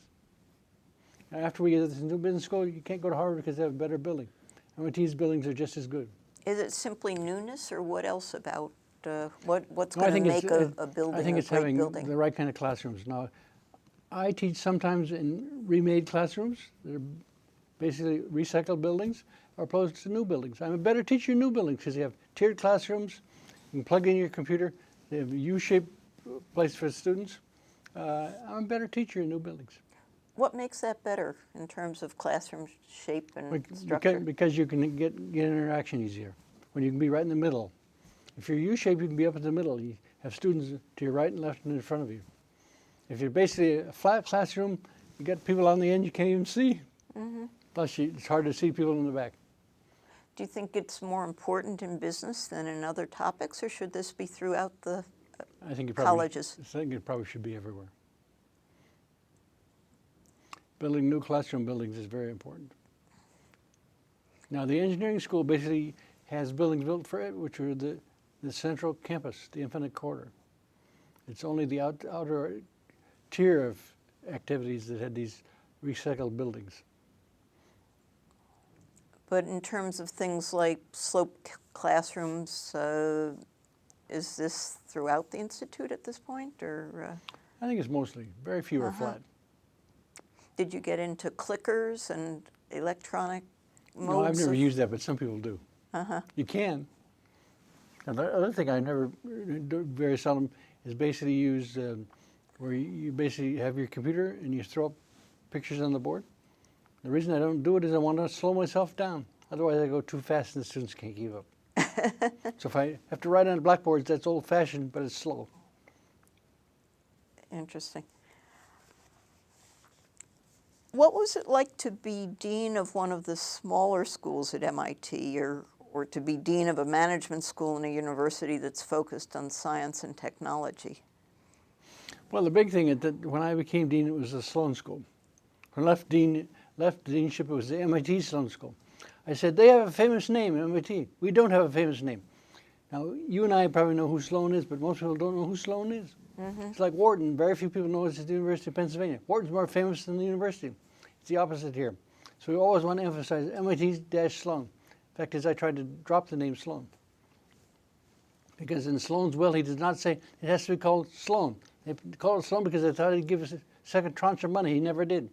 Now, after we get this new business school, you can't go to Harvard because they have a better building. MIT's buildings are just as good. Is it simply newness, or what else about what's going to make a building I think a it's great having building? the right kind of classrooms. Now, I teach sometimes in remade classrooms. They're basically recycled buildings, or opposed to new buildings. I'm a better teacher in new buildings because you have tiered classrooms. You can plug in your computer. They have a U-shaped place for students. I'm a better teacher in new buildings. What makes that better in terms of classroom shape and structure? Because you can get interaction easier when you can be right in the middle. If you're U-shaped, you can be up in the middle. You have students to your right and left and in front of you. If you're basically a flat classroom, you got people on the end you can't even see. Plus, it's hard to see people in the back. Do you think it's more important in business than in other topics, or should this be throughout the colleges? I think it probably should be everywhere. Building new classroom buildings is very important. Now, the engineering school basically has buildings built for it, which are the the central campus, the Infinite Corridor. It's only the outer tier of activities that had these recycled buildings. But in terms of things like sloped classrooms, is this throughout the Institute at this point, or? I think it's mostly. Very few are flat. Did you get into clickers and electronic modes? No, I've never used that, but some people do. You can. And the other thing I never do very seldom is basically use where you basically have your computer and you throw up pictures on the board. The reason I don't do it is I want to slow myself down. Otherwise I go too fast and the students can't keep up. So if I have to write on blackboards, that's old-fashioned, but it's slow. Interesting. What was it like to be dean of one of the smaller schools at MIT, or to be dean of a management school in a university that's focused on science and technology? Well, the big thing is that when I became dean, it was the Sloan School. When I left deanship, it was the MIT Sloan School. I said, they have a famous name, MIT. We don't have a famous name. Now, you and I probably know who Sloan is, but most people don't know who Sloan is. It's like Wharton. Very few people know it's at the University of Pennsylvania. Wharton's more famous than the university. It's the opposite here. So we always want to emphasize MIT-Sloan. In fact, as I tried to drop the name Sloan. Because in Sloan's will, he does not say it has to be called Sloan. They call it Sloan because they thought he'd give us a second tranche of money. He never did.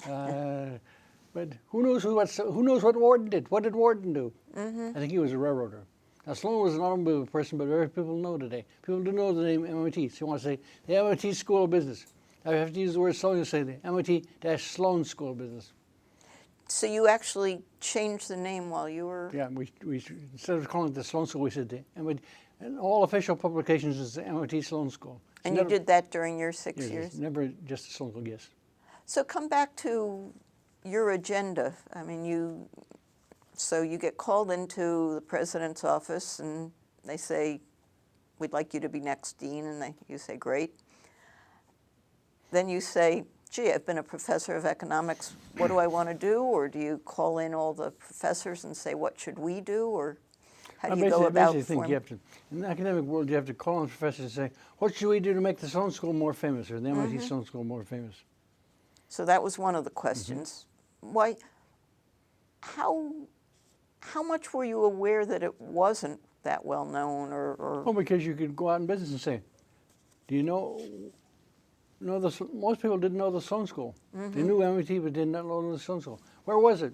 But who knows what Wharton did? What did Wharton do? I think he was a railroader. Now, Sloan was an automobile person, but very few people know today. People do know the name MIT, so you want to say the MIT School of Business. Now, you have to use the word Sloan, you say the MIT-Sloan School of Business. So you actually changed the name while you were... Yeah, we instead of calling it the Sloan School, we said the MIT. And all official publications is the MIT Sloan School. And you did that during your 6 years? Never just the Sloan School, yes. So come back to your agenda. I mean, so you get called into the president's office and they say, we'd like you to be next dean, and you say, great. Then you say, gee, I've been a professor of economics, what do I want to do? Or do you call in all the professors and say, what should we do? Or how do you go about I think you have to, in the academic world, you have to call on professors and say, what should we do to make the Sloan School more famous, or the MIT Sloan School more famous? So that was one of the questions. Why, how much were you aware that it wasn't that well known, or? Well, because you could go out in business and say, do you know most people didn't know the Sloan School. They knew MIT, but did not know the Sloan School. Where was it?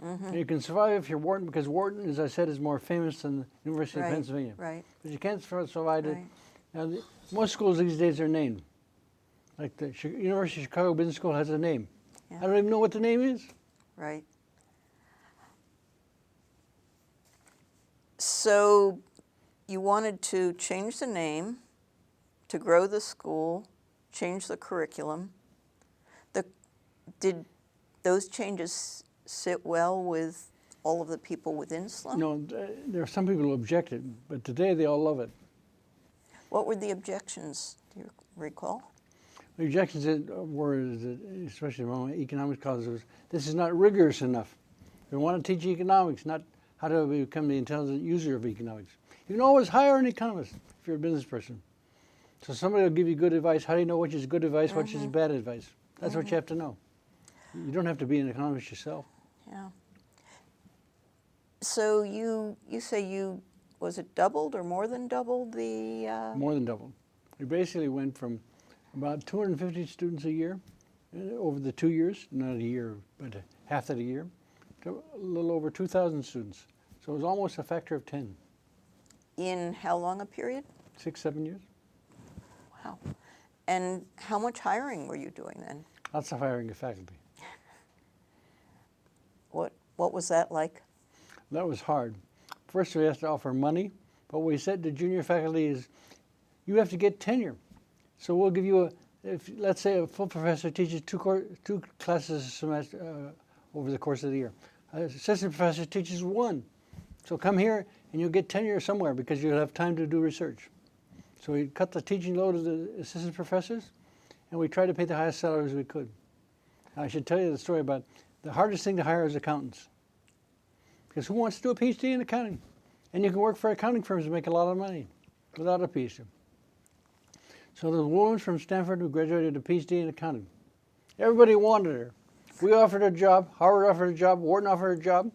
And you can survive if you're Wharton, because Wharton, as I said, is more famous than the University of Pennsylvania. Right. But you can't survive it. Now, most schools these days are named. Like the University of Chicago Business School has a name. Yeah. I don't even know what the name is. Right. So you wanted to change the name, to grow the school, change the curriculum. Did those changes sit well with all of the people within Sloan? No, there are some people who objected, but today they all love it. What were the objections? Do you recall? The objections were, especially among economics colleges, was this is not rigorous enough. We want to teach economics, not how to become the intelligent user of economics. You can always hire an economist if you're a business person. So somebody will give you good advice. How do you know which is good advice, which is bad advice? That's what you have to know. You don't have to be an economist yourself. Yeah. So you say was it doubled or more than doubled the? More than doubled. We basically went from about 250 students a year over the 2 years, not a year, but half of a year, to a little over 2,000 students. So it was almost a factor of 10. In how long a period? 6, 7 years. Wow. And how much hiring were you doing then? Lots of hiring of faculty. What was that like? That was hard. First, we have to offer money, but what we said to junior faculty is, you have to get tenure. So we'll give you let's say a full professor teaches two classes a semester over the course of the year. An assistant professor teaches one. So come here and you'll get tenure somewhere because you'll have time to do research. So we cut the teaching load of the assistant professors, and we tried to pay the highest salaries we could. Now, I should tell you the story about the hardest thing to hire is accountants. Because who wants to do a PhD in accounting? And you can work for accounting firms and make a lot of money without a PhD. So there's a woman from Stanford who graduated with a PhD in accounting. Everybody wanted her. We offered her a job, Harvard offered her a job, Wharton offered her a job.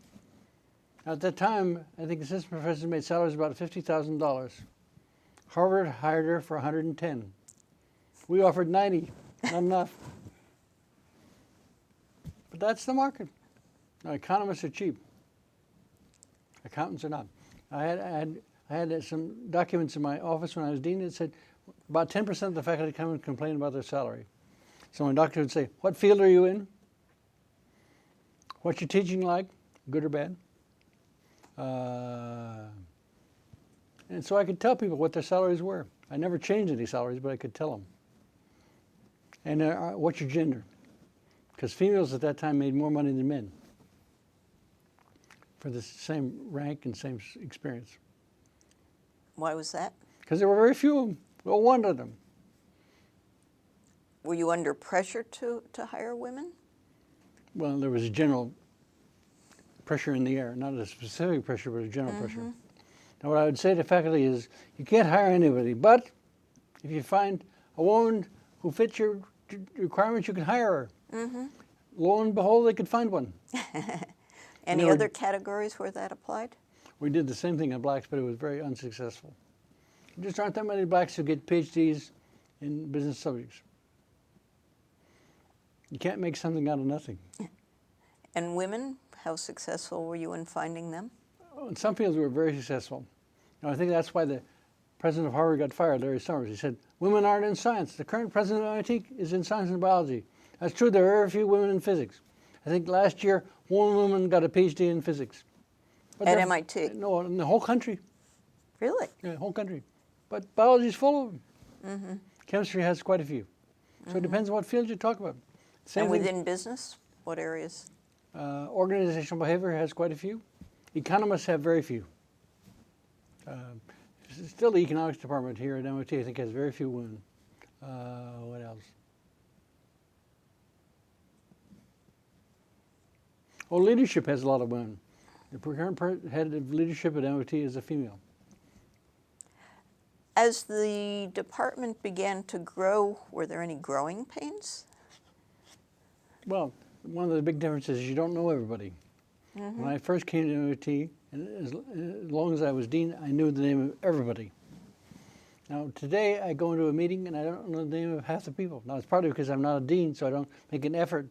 At that time, I think assistant professors made salaries about $50,000. Harvard hired her for 110. We offered 90, not enough. But that's the market. Now, economists are cheap. Accountants are not. I had some documents in my office when I was dean that said about 10% of the faculty come and complain about their salary. So my doctor would say, what field are you in? What's your teaching like, good or bad? And so I could tell people what their salaries were. I never changed any salaries, but I could tell them. And what's your gender? Because females at that time made more money than men for the same rank and same experience. Why was that? Because there were very few of them. Well, one of them. Were you under pressure to hire women? Well, there was a general pressure in the air, not a specific pressure, but a general pressure. Now, what I would say to faculty is, you can't hire anybody, but if you find a woman who fits your requirements, you can hire her. Lo and behold, they could find one. Any other categories where that applied? We did the same thing on blacks, but it was very unsuccessful. There just aren't that many blacks who get PhDs in business subjects. You can't make something out of nothing. And women, how successful were you in finding them? In some fields, we were very successful. And I think that's why the president of Harvard got fired, Larry Summers. He said, women aren't in science. The current president of MIT is in science and biology. That's true, there are very few women in physics. I think last year, one woman got a PhD in physics. But At MIT? No, in the whole country. Really? Yeah, the whole country. But biology is full of them. Chemistry has quite a few. So it depends on what field you talk about. Same And thing, within business, what areas? organizational behavior has quite a few. Economists have very few. Still the economics department here at MIT, I think, has very few women. What else? Oh, leadership has a lot of women. The current head of leadership at MIT is a female. As the department began to grow, were there any growing pains? Well, one of the big differences is you don't know everybody. When I first came to MIT, and as long as I was dean, I knew the name of everybody. Now, today I go into a meeting and I don't know the name of half the people. Now, it's partly because I'm not a dean, so I don't make an effort.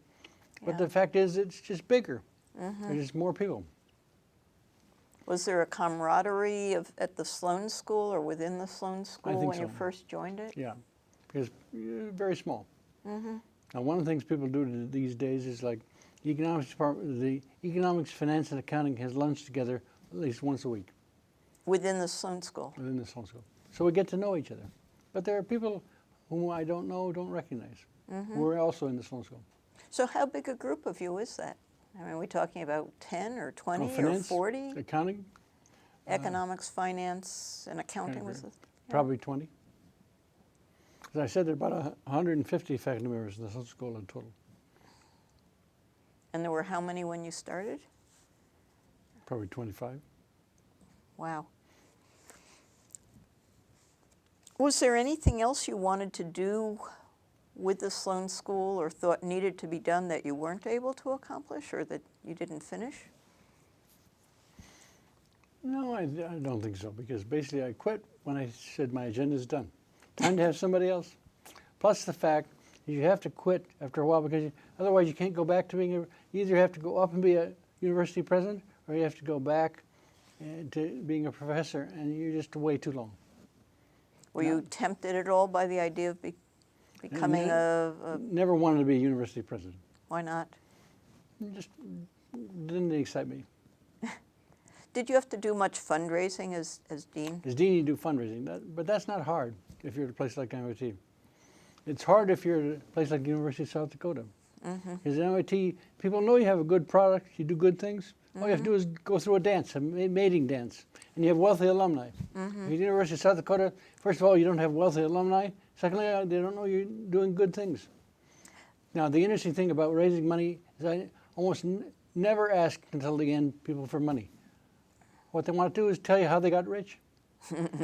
But the fact is, it's just bigger. There's just more people. Was there a camaraderie at the Sloan School or within the Sloan School think when you so. first joined it? Yeah, because very small. Now, one of the things people do these days is like the economics department, the economics, finance, and accounting has lunch together at least once a week Within the Sloan School? within the Sloan School. So we get to know each other. But there are people whom I don't know, don't recognize, who are also in the Sloan School. So how big a group of you is that? I mean, are we talking about 10 or 20 or Finance, 40? accounting, Economics, finance, and accounting was it? probably 20. As I said, there are about 150 faculty members in the Sloan School in total. And there were how many when you started? Probably 25. Wow. Was there anything else you wanted to do with the Sloan School or thought needed to be done that you weren't able to accomplish or that you didn't finish? No, I don't think so, because basically I quit when I said my agenda is done. Time to have somebody else. Plus the fact that you have to quit after a while, because otherwise you can't go back to being you either have to go up and be a university president, or you have to go back to being a professor, and you're just way too long. Were you tempted at all by the idea of becoming a Never wanted to be a university president. why not? It just didn't excite me. Did you have to do much fundraising as dean? As dean, you do fundraising, but that's not hard if you're at a place like MIT. It's hard if you're at a place like the University of South Dakota. Because at MIT, people know you have a good product, you do good things. All you have to do is go through a dance, a mating dance, and you have wealthy alumni. If you're at the University of South Dakota, first of all, you don't have wealthy alumni. Secondly, they don't know you're doing good things. Now, the interesting thing about raising money is I almost never ask until the end people for money. What they want to do is tell you how they got rich.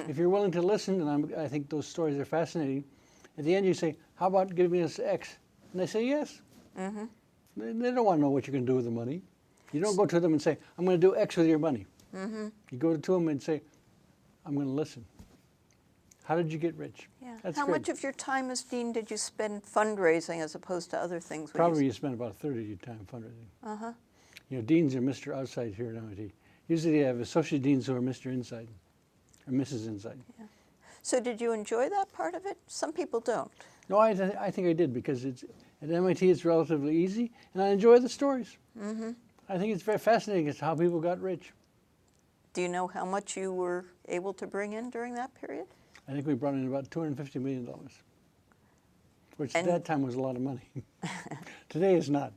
If you're willing to listen, and I think those stories are fascinating, at the end you say, how about giving us X? And they say yes. Mm-hmm. They don't want to know what you're going to do with the money. You don't go to them and say, I'm going to do X with your money. Mm-hmm. You go to them and say, I'm going to listen. How did you get rich? Yeah. That's How great. much of your time as dean did you spend fundraising as opposed to other things? Probably you spend about a third of your time fundraising. Uh-huh. You know, deans are Mr. Outside here at MIT. Usually they have associate deans who are Mr. Inside or Mrs. Inside. Yeah. So did you enjoy that part of it? Some people don't. No, I think I did because at MIT it's relatively easy, and I enjoy the stories. Mm-hmm. I think it's very fascinating as to how people got rich. Do you know how much you were able to bring in during that period? I think we brought in about $250 million, which And- at that time was a lot of money. Today it's not.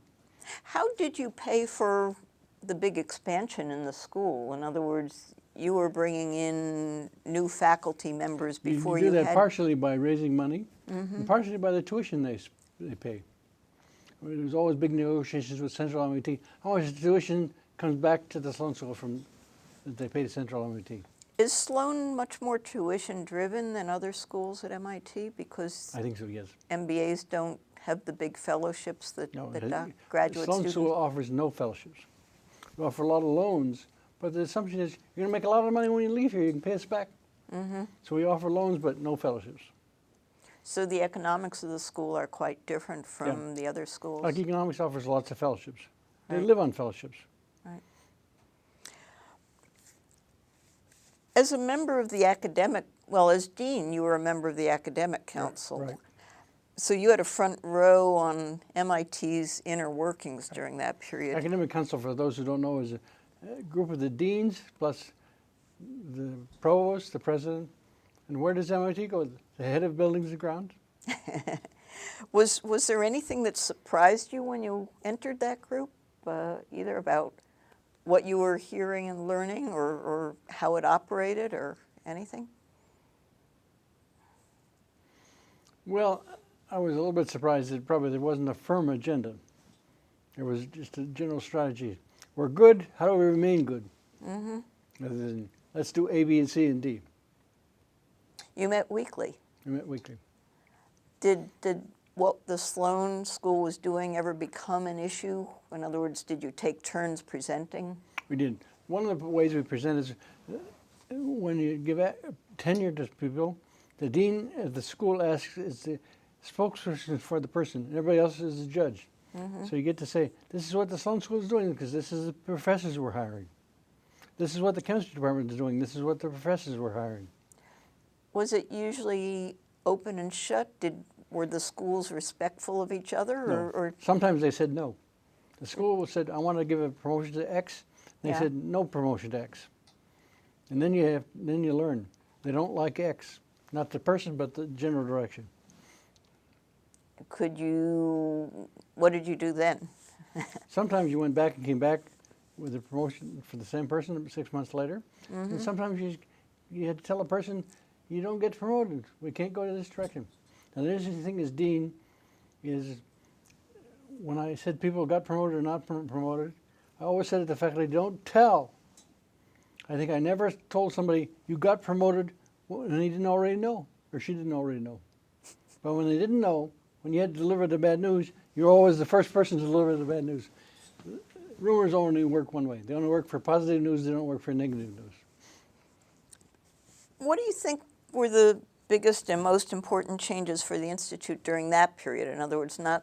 How did you pay for the big expansion in the school? In other words, you were bringing in new faculty members before you you do that had... partially by raising money, and partially by the tuition they pay. I mean, there's always big negotiations with Central MIT. How much tuition comes back to the Sloan School that they pay to Central MIT? Is Sloan much more tuition driven than other schools at MIT? Because I think so, yes. MBAs don't have the big fellowships that, No, graduate Sloan students... School offers no fellowships. We offer a lot of loans, but the assumption is you're going to make a lot of money when you leave here. You can pay us back. Mm-hmm. So we offer loans, but no fellowships. So the economics of the school are quite different from the other schools? Like economics offers lots of fellowships. They Right. live on fellowships. Right. As a member of the academic, well, as dean, you were a member of the academic council. Right. So you had a front row on MIT's inner workings during that period. Academic Council, for those who don't know, is a group of the deans plus the provost, the president. And where does MIT go? The head of buildings and grounds? Was there anything that surprised you when you entered that group, either about what you were hearing and learning or how it operated or anything? Well, I was a little bit surprised that probably there wasn't a firm agenda. There was just a general strategy. We're good, how do we remain good? Mm-hmm. Rather than, let's do A, B, and C, and D. You met weekly. We met weekly. Did what the Sloan School was doing ever become an issue? In other words, did you take turns presenting? We did. One of the ways we present is when you give tenure to people, the dean of the school is the spokesperson for the person, and everybody else is the judge. Mm-hmm. So you get to say, this is what the Sloan School is doing because this is the professors we're hiring. This is what the chemistry department is doing. This is what the professors we're hiring. Was it usually open and shut? Were the schools respectful of each other? No. Or Sometimes they said no. The school said, I want to give a promotion to X. They Yeah. said, no promotion to X. And then you learn. They don't like X. Not the person, but the general direction. what did you do then? Sometimes you went back and came back with a promotion for the same person 6 months later. And sometimes you had to tell a person, you don't get promoted. We can't go to this direction. Now the interesting thing as dean is when I said people got promoted or not promoted, I always said to the faculty, don't tell. I think I never told somebody, you got promoted, and he didn't already know, or she didn't already know. But when they didn't know, when you had to deliver the bad news, you're always the first person to deliver the bad news. Rumors only work one way. They only work for positive news, they don't work for negative news. What do you think were the biggest and most important changes for the Institute during that period? In other words, not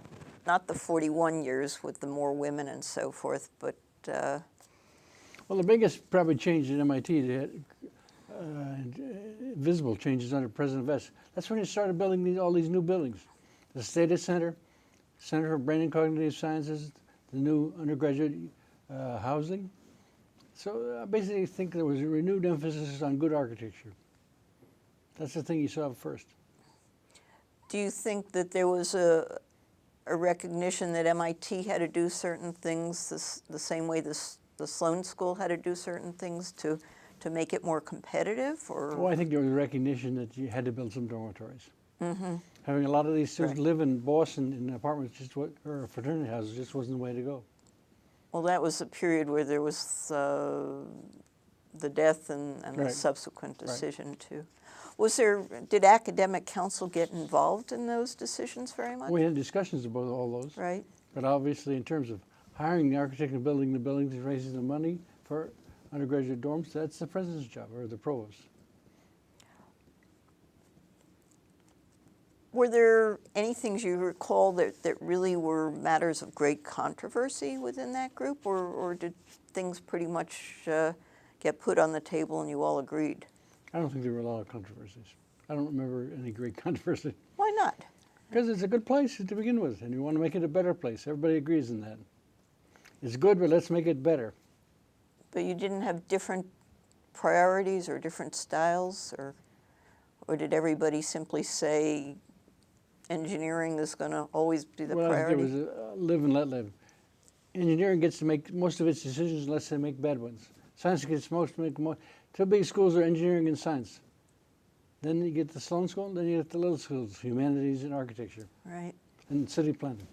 the 41 years with the more women and so forth, but... Well, the biggest probably change at MIT, they had, visible changes under President Vest. That's when he started building all these new buildings. The Stata Center, Center for Brain and Cognitive Sciences, the new undergraduate housing. So I basically think there was a renewed emphasis on good architecture. That's the thing you saw first. Do you think that there was a recognition that MIT had to do certain things the same way the Sloan School had to do certain things to make it more competitive? Or? Well, I think there was a recognition that you had to build some dormitories. Mm-hmm. Having a lot of these students Right. live in Boston in apartments or fraternity houses just wasn't the way to go. Well, that was a period where there was the death and the Right. subsequent Right. decision to. Did academic council get involved in those decisions very much? We had discussions about all those, Right. but obviously in terms of hiring the architect and building the buildings and raising the money for undergraduate dorms, that's the president's job, or the provost. Were there any things you recall that really were matters of great controversy within that group, or did things pretty much get put on the table and you all agreed? I don't think there were a lot of controversies. I don't remember any great controversy. Why not? Because it's a good place to begin with, and you want to make it a better place. Everybody agrees in that. It's good, but let's make it better. But you didn't have different priorities or different styles, or did everybody simply say engineering is going to always be the Well, priority? I think it was live and let live. Engineering gets to make most of its decisions unless they make bad ones. Science gets most to make more. Two big schools are engineering and science. Then you get the Sloan School, then you get the little schools, humanities and architecture, Right. and city planning.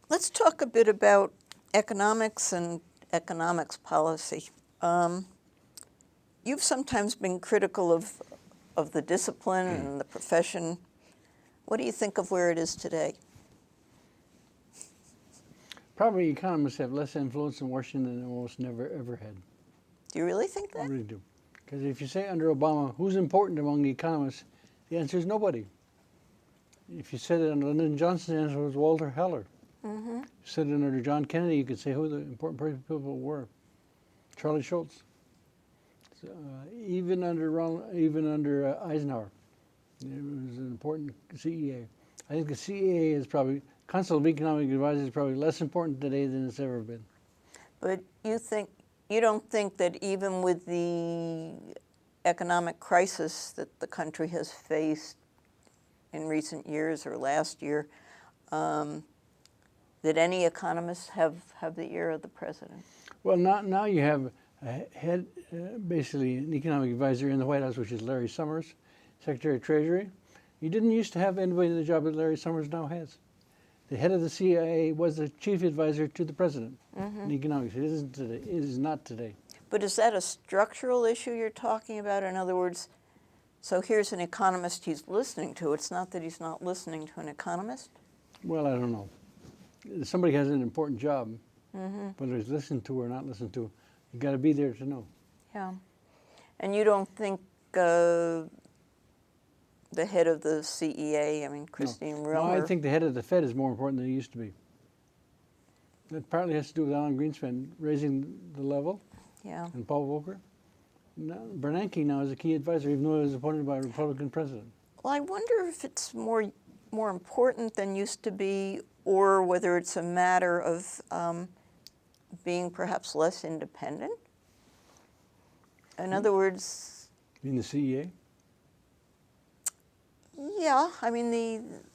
Let's talk a bit about economics and economics policy. You've sometimes been critical of the discipline and the profession. What do you think of where it is today? Probably economists have less influence in Washington than they almost never ever had. Do you really think I that? really do. Because if you say under Obama, who's important among the economists, the answer is nobody. If you said it under Lyndon Johnson, the answer was Walter Heller. Mm-hmm. If you said it under John Kennedy, you could say who the important people were. Charlie Schultz. Even under Eisenhower, it was an important CEA. I think the CEA is probably, Council of Economic Advisors is probably less important today than it's ever been. But you don't think that even with the economic crisis that the country has faced in recent years or last year, that any economists have the ear of the president? Well, now you have a head, basically an economic advisor in the White House, which is Larry Summers, Secretary of Treasury. You didn't used to have anybody in the job that Larry Summers now has. The head of the CIA was the chief advisor to the president in economics. It isn't today. It is not today. But is that a structural issue you're talking about? In other words, so here's an economist he's listening to. It's not that he's not listening to an economist? Well, I don't know. Somebody has an important job, whether it's listened to or not listened to. You got to be there to know. Yeah. And you don't think the head of the CEA, I mean, Christine No, Romer. I think the head of the Fed is more important than he used to be. That partly has to do with Alan Greenspan raising the level, Yeah. and Paul Volcker. Now, Bernanke now is a key advisor, even though he was appointed by a Republican president. Well, I wonder if it's more important than used to be, or whether it's a matter of being perhaps less independent. In other words, In the CEA? yeah, I mean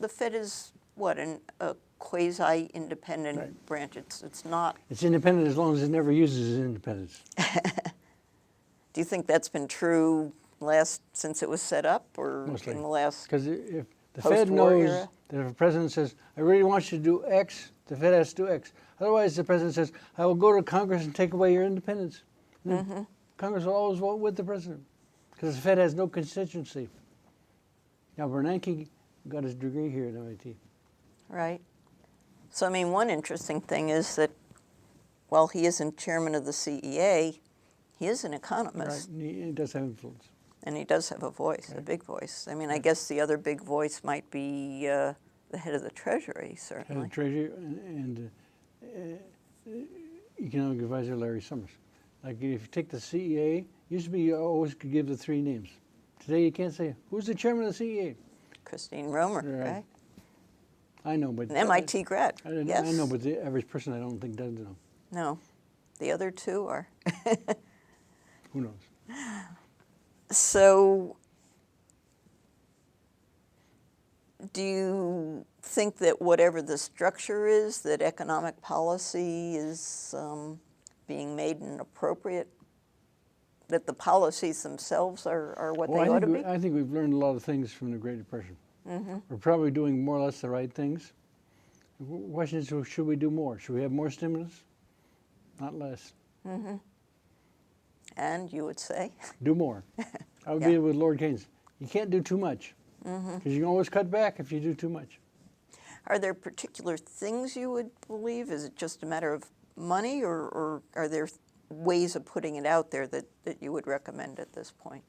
the Fed is what, a quasi-independent Right. branch. It's not. It's independent as long as it never uses its independence. Do you think that's been true since it was set up, or Mostly. in the last? Because if the Fed Post-war knows era? that if a president says, I really want you to do X, the Fed has to do X. Otherwise, the president says, I will go to Congress and take away your independence. And then Congress will always vote with the president because the Fed has no constituency. Now, Bernanke got his degree here at MIT. Right. So, I mean, one interesting thing is that while he isn't chairman of the CEA, he is an economist, Right, and he does have influence. and he does have a voice, a big voice. I mean, I guess the other big voice might be the head of the Treasury, Head certainly. of Treasury and economic advisor Larry Summers. Like if you take the CEA, used to be you always could give the three names. Today you can't say, who's the chairman of the CEA? Christine Romer, Right. right? I know, but An MIT grad, yes. I know, but the average person I don't think does know. No, the other two are. Who knows? So, do you think that whatever the structure is, that economic policy is being made inappropriate, that the policies themselves are what they ought to be? I think we've learned a lot of things from the Great Depression. We're probably doing more or less the right things. The question is, should we do more? Should we have more stimulus? Not less. And you would say? Do more. I would Yeah. be with Lord Keynes. You can't do too much, because you can always cut back if you do too much. Are there particular things you would believe? Is it just a matter of money, or are there ways of putting it out there that you would recommend at this point?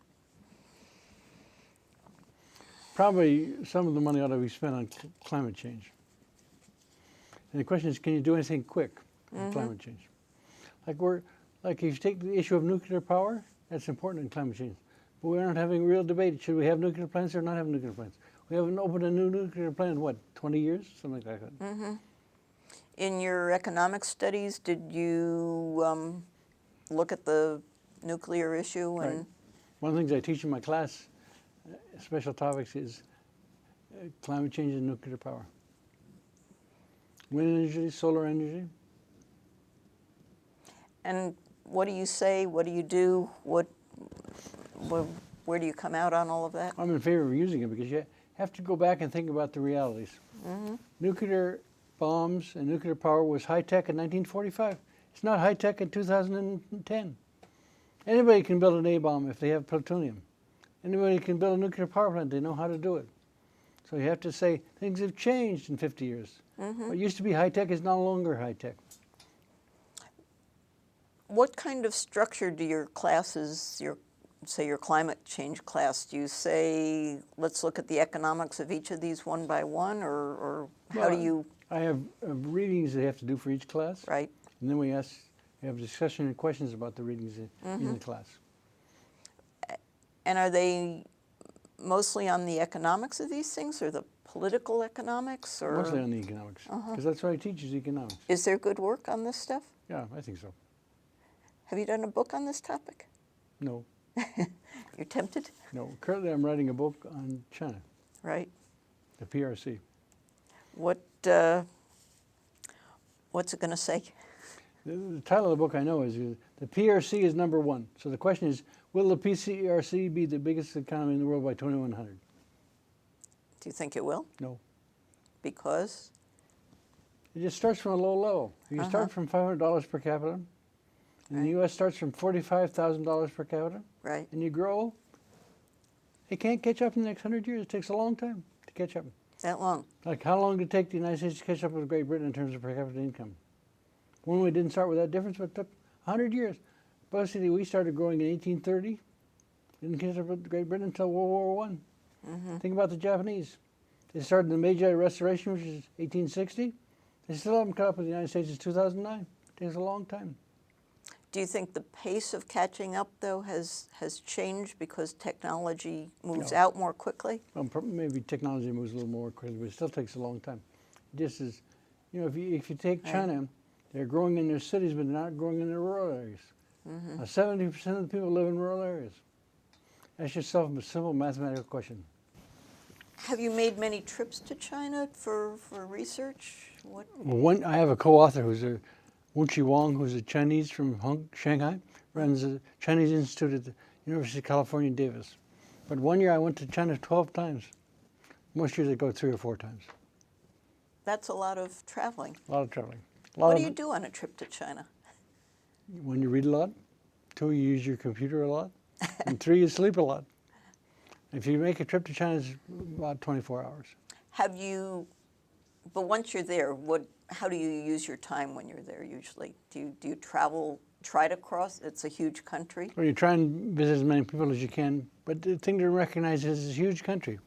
Probably some of the money ought to be spent on climate change. And the question is, can you do anything quick on climate change? Like if you take the issue of nuclear power, that's important in climate change. But we aren't having a real debate. Should we have nuclear plants or not have nuclear plants? We haven't opened a new nuclear plant in, what, 20 years? Something like that. In your economic studies, did you look at the nuclear issue? And Right. One of the things I teach in my class, special topics, is climate change and nuclear power. Wind energy, solar energy. And what do you say? What do you do? Where do you come out on all of that? I'm in favor of using it because you have to go back and think about the realities. Nuclear bombs and nuclear power was high-tech in 1945. It's not high-tech in 2010. Anybody can build an A-bomb if they have plutonium. Anybody can build a nuclear power plant. They know how to do it. So you have to say things have changed in 50 years. What used to be high-tech is no longer high-tech. What kind of structure do your classes, say your climate change class, do you say, let's look at the economics of each of these one by one, or how do you, I have readings they have to do for each class. right? And then we have discussion and questions about the readings in the class. And are they mostly on the economics of these things, or the political economics, or Mostly on the economics, because that's why I teach is economics. is there good work on this stuff? Yeah, I think so. Have you done a book on this topic? No, You're tempted, no. Currently I'm writing a book on China, right? the PRC. What's it going to say? The title of the book I know is The PRC is Number One. So the question is, will the PRC be the biggest economy in the world by 2100? Do you think it will? No. Because? It just starts from a low level. You start from $500 per capita, and the U.S. starts from $45,000 per capita, Right. and you grow. It can't catch up in the next 100 years. It takes a long time to catch up. That long? Like how long did it take the United States to catch up with Great Britain in terms of per capita income? When we didn't start with that difference, but it took 100 years. Basically, we started growing in 1830. Didn't catch up with Great Britain until World War I. Think about the Japanese. They started the Meiji Restoration, which is 1860. They still haven't caught up with the United States since 2009. It takes a long time. Do you think the pace of catching up, though, has changed because technology moves No. out more quickly? Well, maybe technology moves a little more quickly, but it still takes a long time. Just as, if you take China, they're growing in their cities, but they're not growing in their rural areas. Now, 70% of the people live in rural areas. Ask yourself a simple mathematical question. Have you made many trips to China for research? I have a co-author who's Wen-Chi Wang, who's a Chinese from Shanghai, runs the Chinese Institute at the University of California, Davis. But one year I went to China 12 times. Most years I go 3 or 4 times. That's a lot of traveling. A lot of traveling. What do you do on a trip to China? 1, you read a lot. 2, you use your computer a lot. And 3, you sleep a lot. If you make a trip to China, it's about 24 hours. But once you're there, how do you use your time when you're there usually? Do you try to cross? It's a huge country. Well, you try and visit as many people as you can, but the thing to recognize is it's a huge country.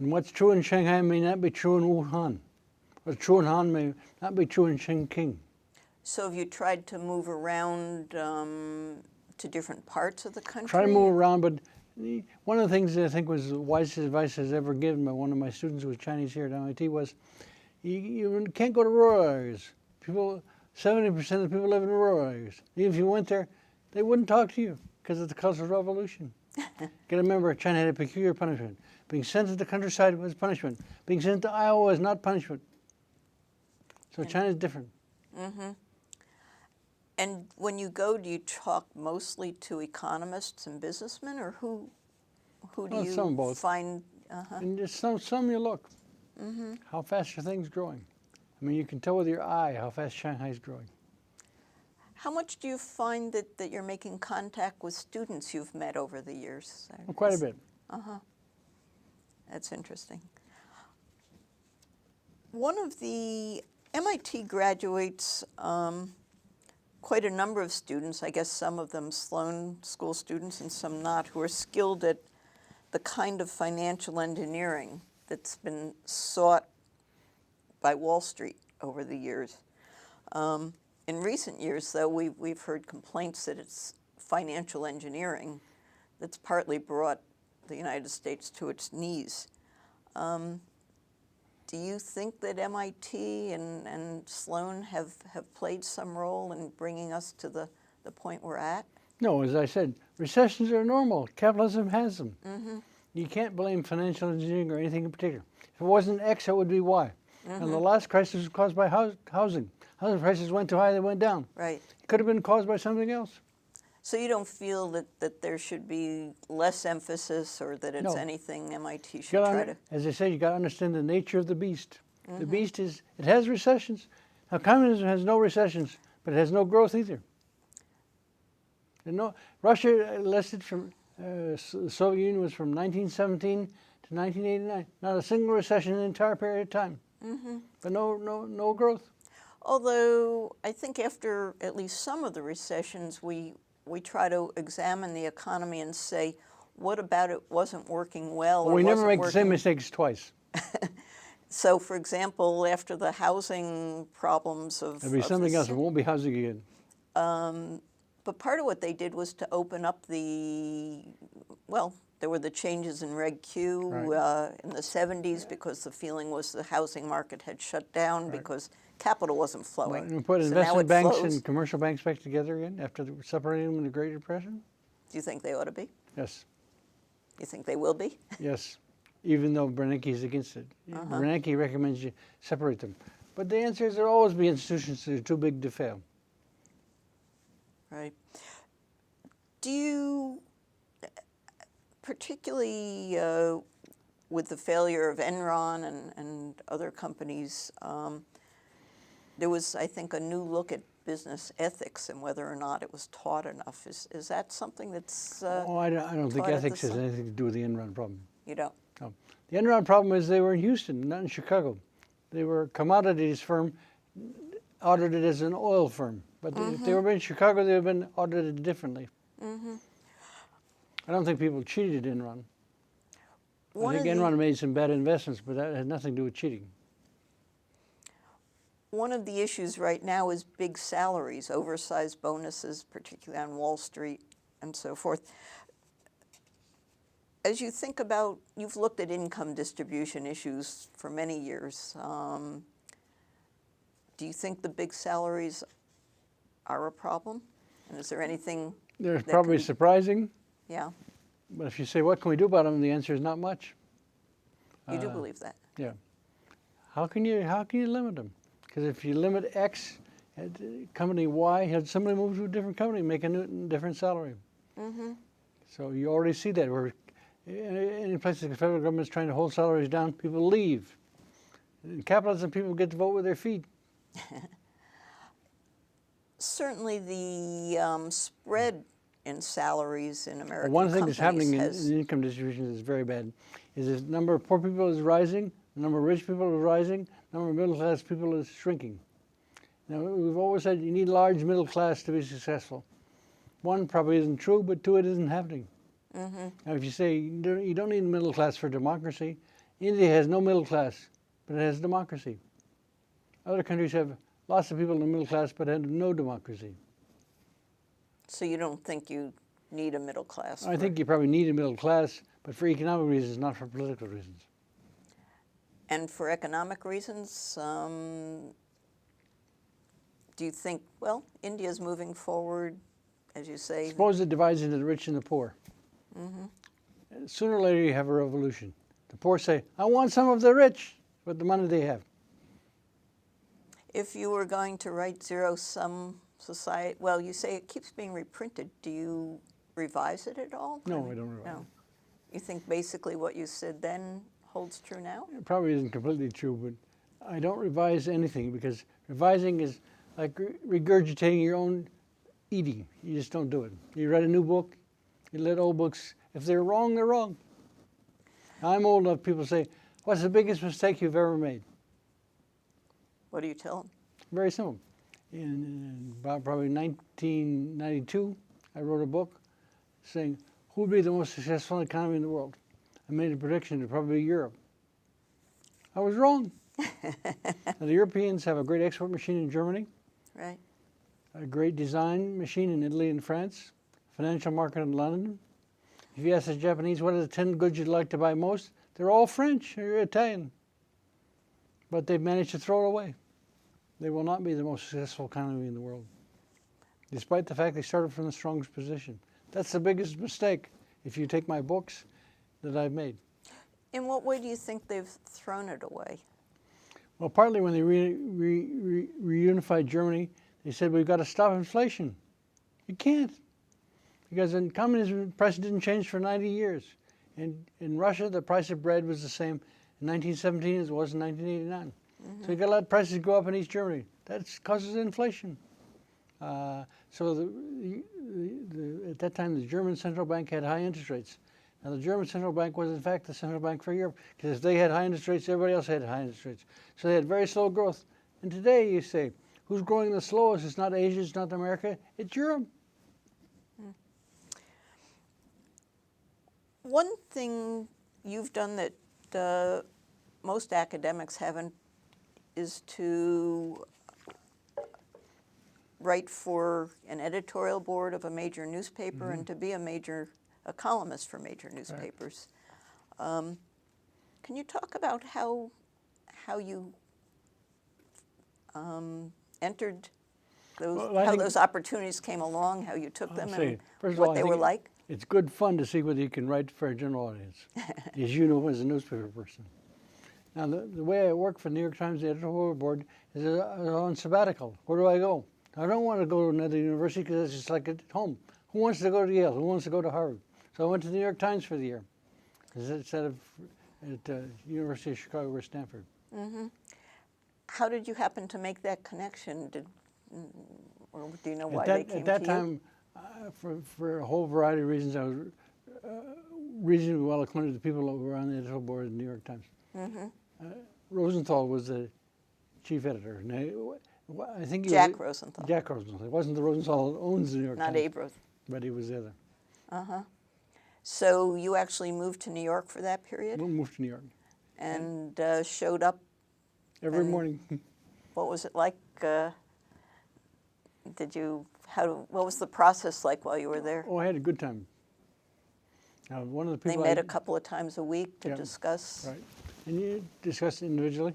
And what's true in Shanghai may not be true in Wuhan. What's true in Han may not be true in Chongqing. So have you tried to move around to different parts of the country? Try to move around, but one of the things that I think was the wisest advice I was ever given by one of my students who was Chinese here at MIT was, you can't go to rural areas. 70% of the people live in rural areas. Even if you went there, they wouldn't talk to you because of the Cultural Revolution. Got to remember, China had a peculiar punishment. Being sent to the countryside was punishment. Being sent to Iowa was not punishment. So China's different. And when you go, do you talk mostly to economists and businessmen, or who do you some both. find? And just some you look. How fast are things growing? I mean, you can tell with your eye how fast Shanghai's growing. How much do you find that you're making contact with students you've met over the years? Well, quite a bit. That's interesting. One of the MIT graduates, quite a number of students, I guess some of them Sloan School students and some not, who are skilled at the kind of financial engineering that's been sought by Wall Street over the years. In recent years, though, we've heard complaints that it's financial engineering that's partly brought the United States to its knees. Do you think that MIT and Sloan have played some role in bringing us to the point we're at? No, as I said, recessions are normal. Capitalism has them. You can't blame financial engineering or anything in particular. If it wasn't X, it would be Y. And the last crisis was caused by housing. Housing prices went too high, they went down. Right. It could have been caused by something else. So you don't feel that there should be less emphasis or that it's No. anything MIT should try to... As I say, you got to understand the nature of the beast. The beast is, it has recessions. Now, communism has no recessions, but it has no growth either. And no, Russia lasted from, the Soviet Union was from 1917 to 1989. Not a single recession in the entire period of time. But no growth. Although I think after at least some of the recessions, we try to examine the economy and say, what about it wasn't working well? Well, or we never wasn't make the same working- mistakes twice. So, for example, after the housing problems of... There'll be of something the else. It won't be housing again. But part of what they did was to open up well, there were the changes in Reg Q in the 70s because the feeling was the housing market had shut down because capital wasn't flowing. And we put So now investment it banks flows. and commercial banks back together again after separating them in the Great Depression? Do you think they ought to be? Yes. You think they will be? Yes. Even though Bernanke is against it. Bernanke recommends you separate them. But the answer is there'll always be institutions that are too big to fail. Right. Do you, particularly with the failure of Enron and other companies, there was, I think, a new look at business ethics and whether or not it was taught enough. Is that something that's I don't think taught at ethics the has anything to do with the Enron problem. You don't? No. The Enron problem is they were in Houston, not in Chicago. They were a commodities firm audited as an oil firm. But if they were in Chicago, they would have been audited differently. I don't think people cheated Enron. I think Enron made some bad investments, but that had nothing to do with cheating. One of the issues right now is big salaries, oversized bonuses, particularly on Wall Street and so forth. As you think about, you've looked at income distribution issues for many years. Do you think the big salaries are a problem? And is there anything They're that probably can- surprising, Yeah, but if you say, what can we do about them, the answer is not much. you do believe that. Yeah. How can you limit them? Because if you limit X at company Y, had somebody move to a different company, make a different salary. So you already see that where in places the federal government is trying to hold salaries down, people leave. In capitalism, people get to vote with their feet. Certainly the spread in salaries in American One thing that's happening companies in income distribution that's very bad is the number of poor people is rising, the number of rich people is rising, the number of middle class people is shrinking. Now, we've always said you need large middle class to be successful. One, probably isn't true, but two, it isn't happening. Now, if you say you don't need a middle class for democracy, India has no middle class, but it has democracy. Other countries have lots of people in the middle class, but have no democracy. So you don't think you need a middle class? I think you probably need a middle class, but for economic reasons, not for political reasons. And for economic reasons, do you think, well, India's moving forward, as you say? Suppose it divides into the rich and the poor. Sooner or later, you have a revolution. The poor say, I want some of the rich, with the money they have. If you were going to write zero-sum society, well, you say it keeps being reprinted. Do you revise it at all? No, I don't revise No. You think basically what you said then holds true now? It probably isn't completely true, but I don't revise anything because revising is like regurgitating your own eating. You just don't do it. You write a new book, you let old books, if they're wrong, they're wrong. I'm old enough, people say, what's the biggest mistake you've ever made? What do you tell them? Very simple. In about probably 1992, I wrote a book saying, who would be the most successful economy in the world? I made a prediction, it'd probably be Europe. I was wrong. Now, the Europeans have a great export machine in Germany, Right. a great design machine in Italy and France, financial market in London. If you ask the Japanese, what are the 10 goods you'd like to buy most? They're all French or Italian. But they've managed to throw it away. They will not be the most successful economy in the world, despite the fact they started from the strongest position. That's the biggest mistake, if you take my books, that I've made. In what way do you think they've thrown it away? Well, partly when they reunified Germany, they said, we've got to stop inflation. You can't. Because in communism, the price didn't change for 90 years. In Russia, the price of bread was the same in 1917 as it was in 1989. Mm-hmm. So you got to let prices go up in East Germany. That causes inflation. So at that time, the German central bank had high interest rates. Now, the German central bank was, in fact, the central bank for Europe, because if they had high interest rates, everybody else had high interest rates. So they had very slow growth. And today, you say, who's growing the slowest? It's not Asia, it's not America, it's Europe. One thing you've done that most academics haven't is to write for an editorial board of a major newspaper, mm-hmm. and to be a columnist for major newspapers. Right. Can you talk about how you entered those, how those opportunities came along, how you took them, and what they were like? It's good fun to see whether you can write for a general audience, as you know as a newspaper person. Now, the way I work for the New York Times editorial board is I was on sabbatical. Where do I go? I don't want to go to another university because it's just like at home. Who wants to go to Yale? Who wants to go to Harvard? So I went to the New York Times for the year, instead of at University of Chicago or Stanford. Mm-hmm. How did you happen to make that connection? Or do you know why they came to you? At that time, for a whole variety of reasons, I was reasonably well acquainted with the people who were on the editorial board of the New York Times. Mm-hmm. Rosenthal was the chief editor. And I think Jack Rosenthal. Jack Rosenthal. It wasn't the Rosenthal that owns the New York Times. Not Abe Rosenthal. But he was the other. Uh-huh. So you actually moved to New York for that period? We moved to New York. And showed up? Every morning. What was it like? What was the process like while you were there? Oh, I had a good time. Now, one of the people they met a couple of times a week to discuss? Right. And you discuss individually.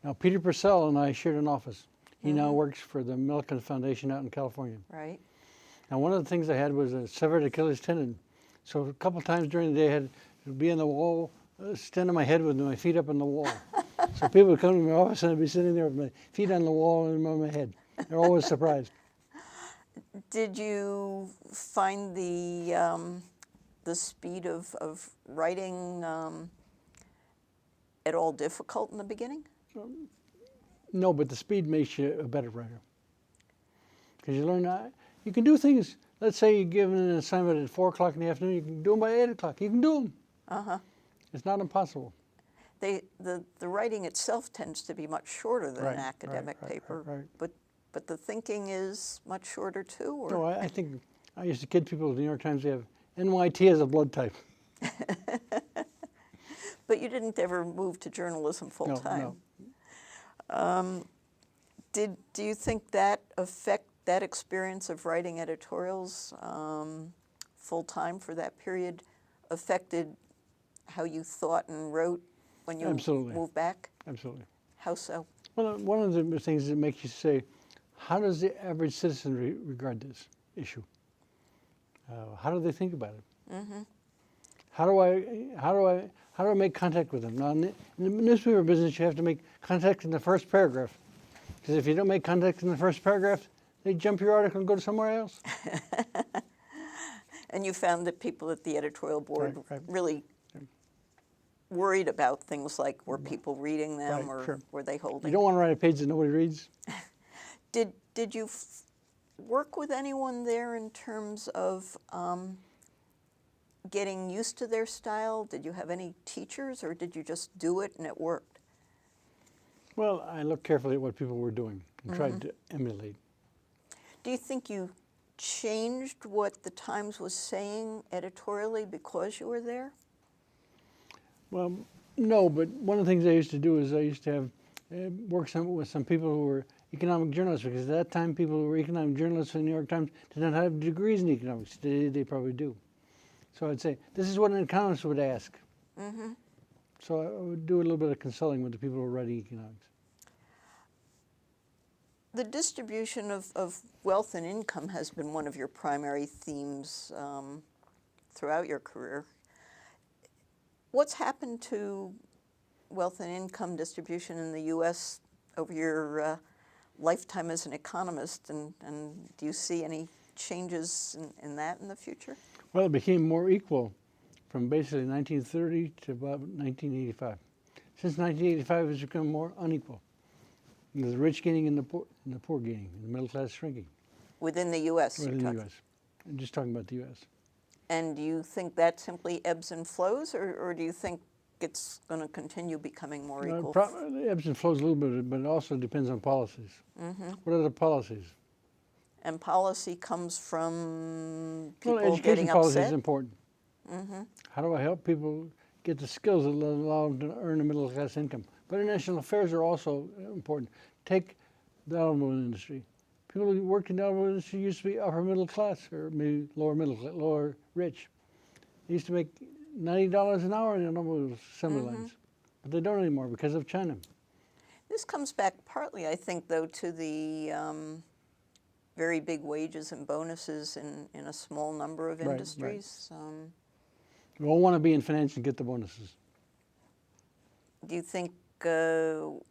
Now, Peter Purcell and I shared an office. He now works for the Millikan Foundation out in California. Right. Now, one of the things I had was a severed Achilles tendon. So a couple of times during the day, I had to be on the wall, stand on my head with my feet up on the wall. So people would come to my office and I'd be sitting there with my feet on the wall and on my head. They're always surprised. Did you find the speed of writing at all difficult in the beginning? No, but the speed makes you a better writer. Because you learn, you can do things. Let's say you're given an assignment at 4 o'clock in the afternoon, you can do them by 8 o'clock. You can do them. Uh-huh. It's not impossible. The writing itself tends to be much shorter than an academic paper, but the thinking is much shorter too? Or? No, I think, I used to kid people at the New York Times, they have NYT as a blood type. But you didn't ever move to journalism full time. No. Do you think that experience of writing editorials full time for that period affected how you thought and wrote when you moved back? Absolutely. How so? Well, one of the things that makes you say, how does the average citizen regard this issue? How do they think about it? Mm-hmm. How do I make contact with them? Now, in the newspaper business, you have to make contact in the first paragraph. Because if you don't make contact in the first paragraph, they jump your article and go to somewhere else. And you found that people at the editorial board really worried about things like, were people reading them, or were they holding? You don't want to write a page that nobody reads. Did you work with anyone there in terms of getting used to their style? Did you have any teachers, or did you just do it and it worked? Well, I looked carefully at what people were doing and tried to emulate. Do you think you changed what the Times was saying editorially because you were there? Well, no, but one of the things I used to do is I used to have work with some people who were economic journalists, because at that time people who were economic journalists for the New York Times did not have degrees in economics. Today they probably do. So I'd say, this is what an economist would ask. So I would do a little bit of consulting with the people who were writing economics. The distribution of wealth and income has been one of your primary themes throughout your career. What's happened to wealth and income distribution in the U.S. over your lifetime as an economist, and do you see any changes in that in the future? Well, it became more equal from basically 1930 to about 1985. Since 1985, it's become more unequal. The rich gaining and the poor gaining, and the middle class shrinking. Within the U.S., Within the U.S. I'm just talking about the U.S. And do you think that simply ebbs and flows, or do you think it's going to continue becoming more equal? It ebbs and flows a little bit, but it also depends on policies. What are the policies? And policy comes from people Well, education getting policy upset? is important. How do I help people get the skills that allow them to earn a middle class income? But international affairs are also important. Take the automobile industry. People who worked in the automobile industry used to be upper middle class, or maybe lower rich. They used to make $90 an hour in automobile assembly lines, but they don't anymore because of China. This comes back partly, I think, though, to the very big wages and bonuses in a small number of industries. We all want to be in finance and get the bonuses. Do you think that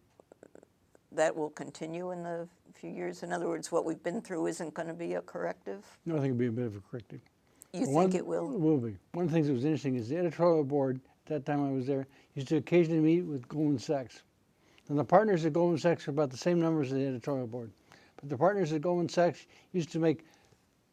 will continue in the few years? In other words, what we've been through isn't going to be a corrective? No, I think it'll be a bit of a corrective. You think it will? It will be. One of the things that was interesting is the editorial board, at that time I was there, used to occasionally meet with Goldman Sachs. And the partners at Goldman Sachs were about the same numbers as the editorial board. But the partners at Goldman Sachs used to make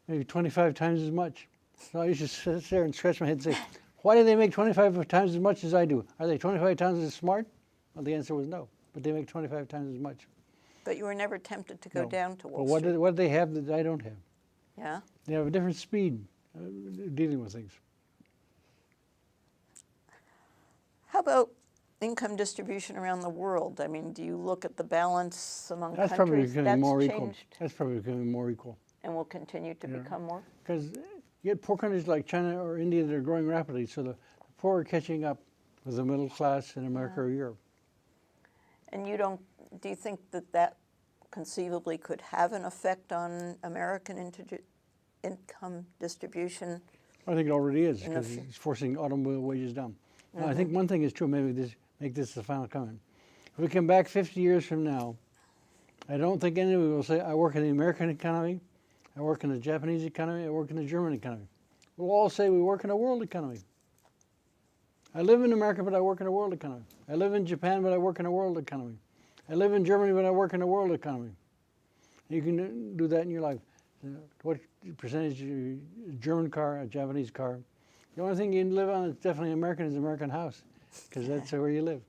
maybe 25 times as much. So I used to sit there and scratch my head and say, why do they make 25 times as much as I do? Are they 25 times as smart? Well, the answer was no, but they make 25 times as much. But you were never tempted to go No. down to Wall But Street? what do they have that I don't have? Yeah? They have a different speed dealing with things. How about income distribution around the world? I mean, do you look at the balance among That's probably countries? becoming more That's equal. changed That's probably becoming more equal. and will continue to become more? Because you get poor countries like China or India that are growing rapidly, so the poor are catching up with the middle class in America or Europe. And do you think that conceivably could have an effect on American income distribution? I think it already is, because it's forcing automobile wages down. Now, I think one thing is true, maybe make this the final comment. If we come back 50 years from now, I don't think anyone will say, I work in the American economy, I work in the Japanese economy, I work in the German economy. We'll all say we work in a world economy. I live in America, but I work in a world economy. I live in Japan, but I work in a world economy. I live in Germany, but I work in a world economy. You can do that in your life. What percentage of your German car, a Japanese car? The only thing you live on that's definitely American is American house, because that's where you live.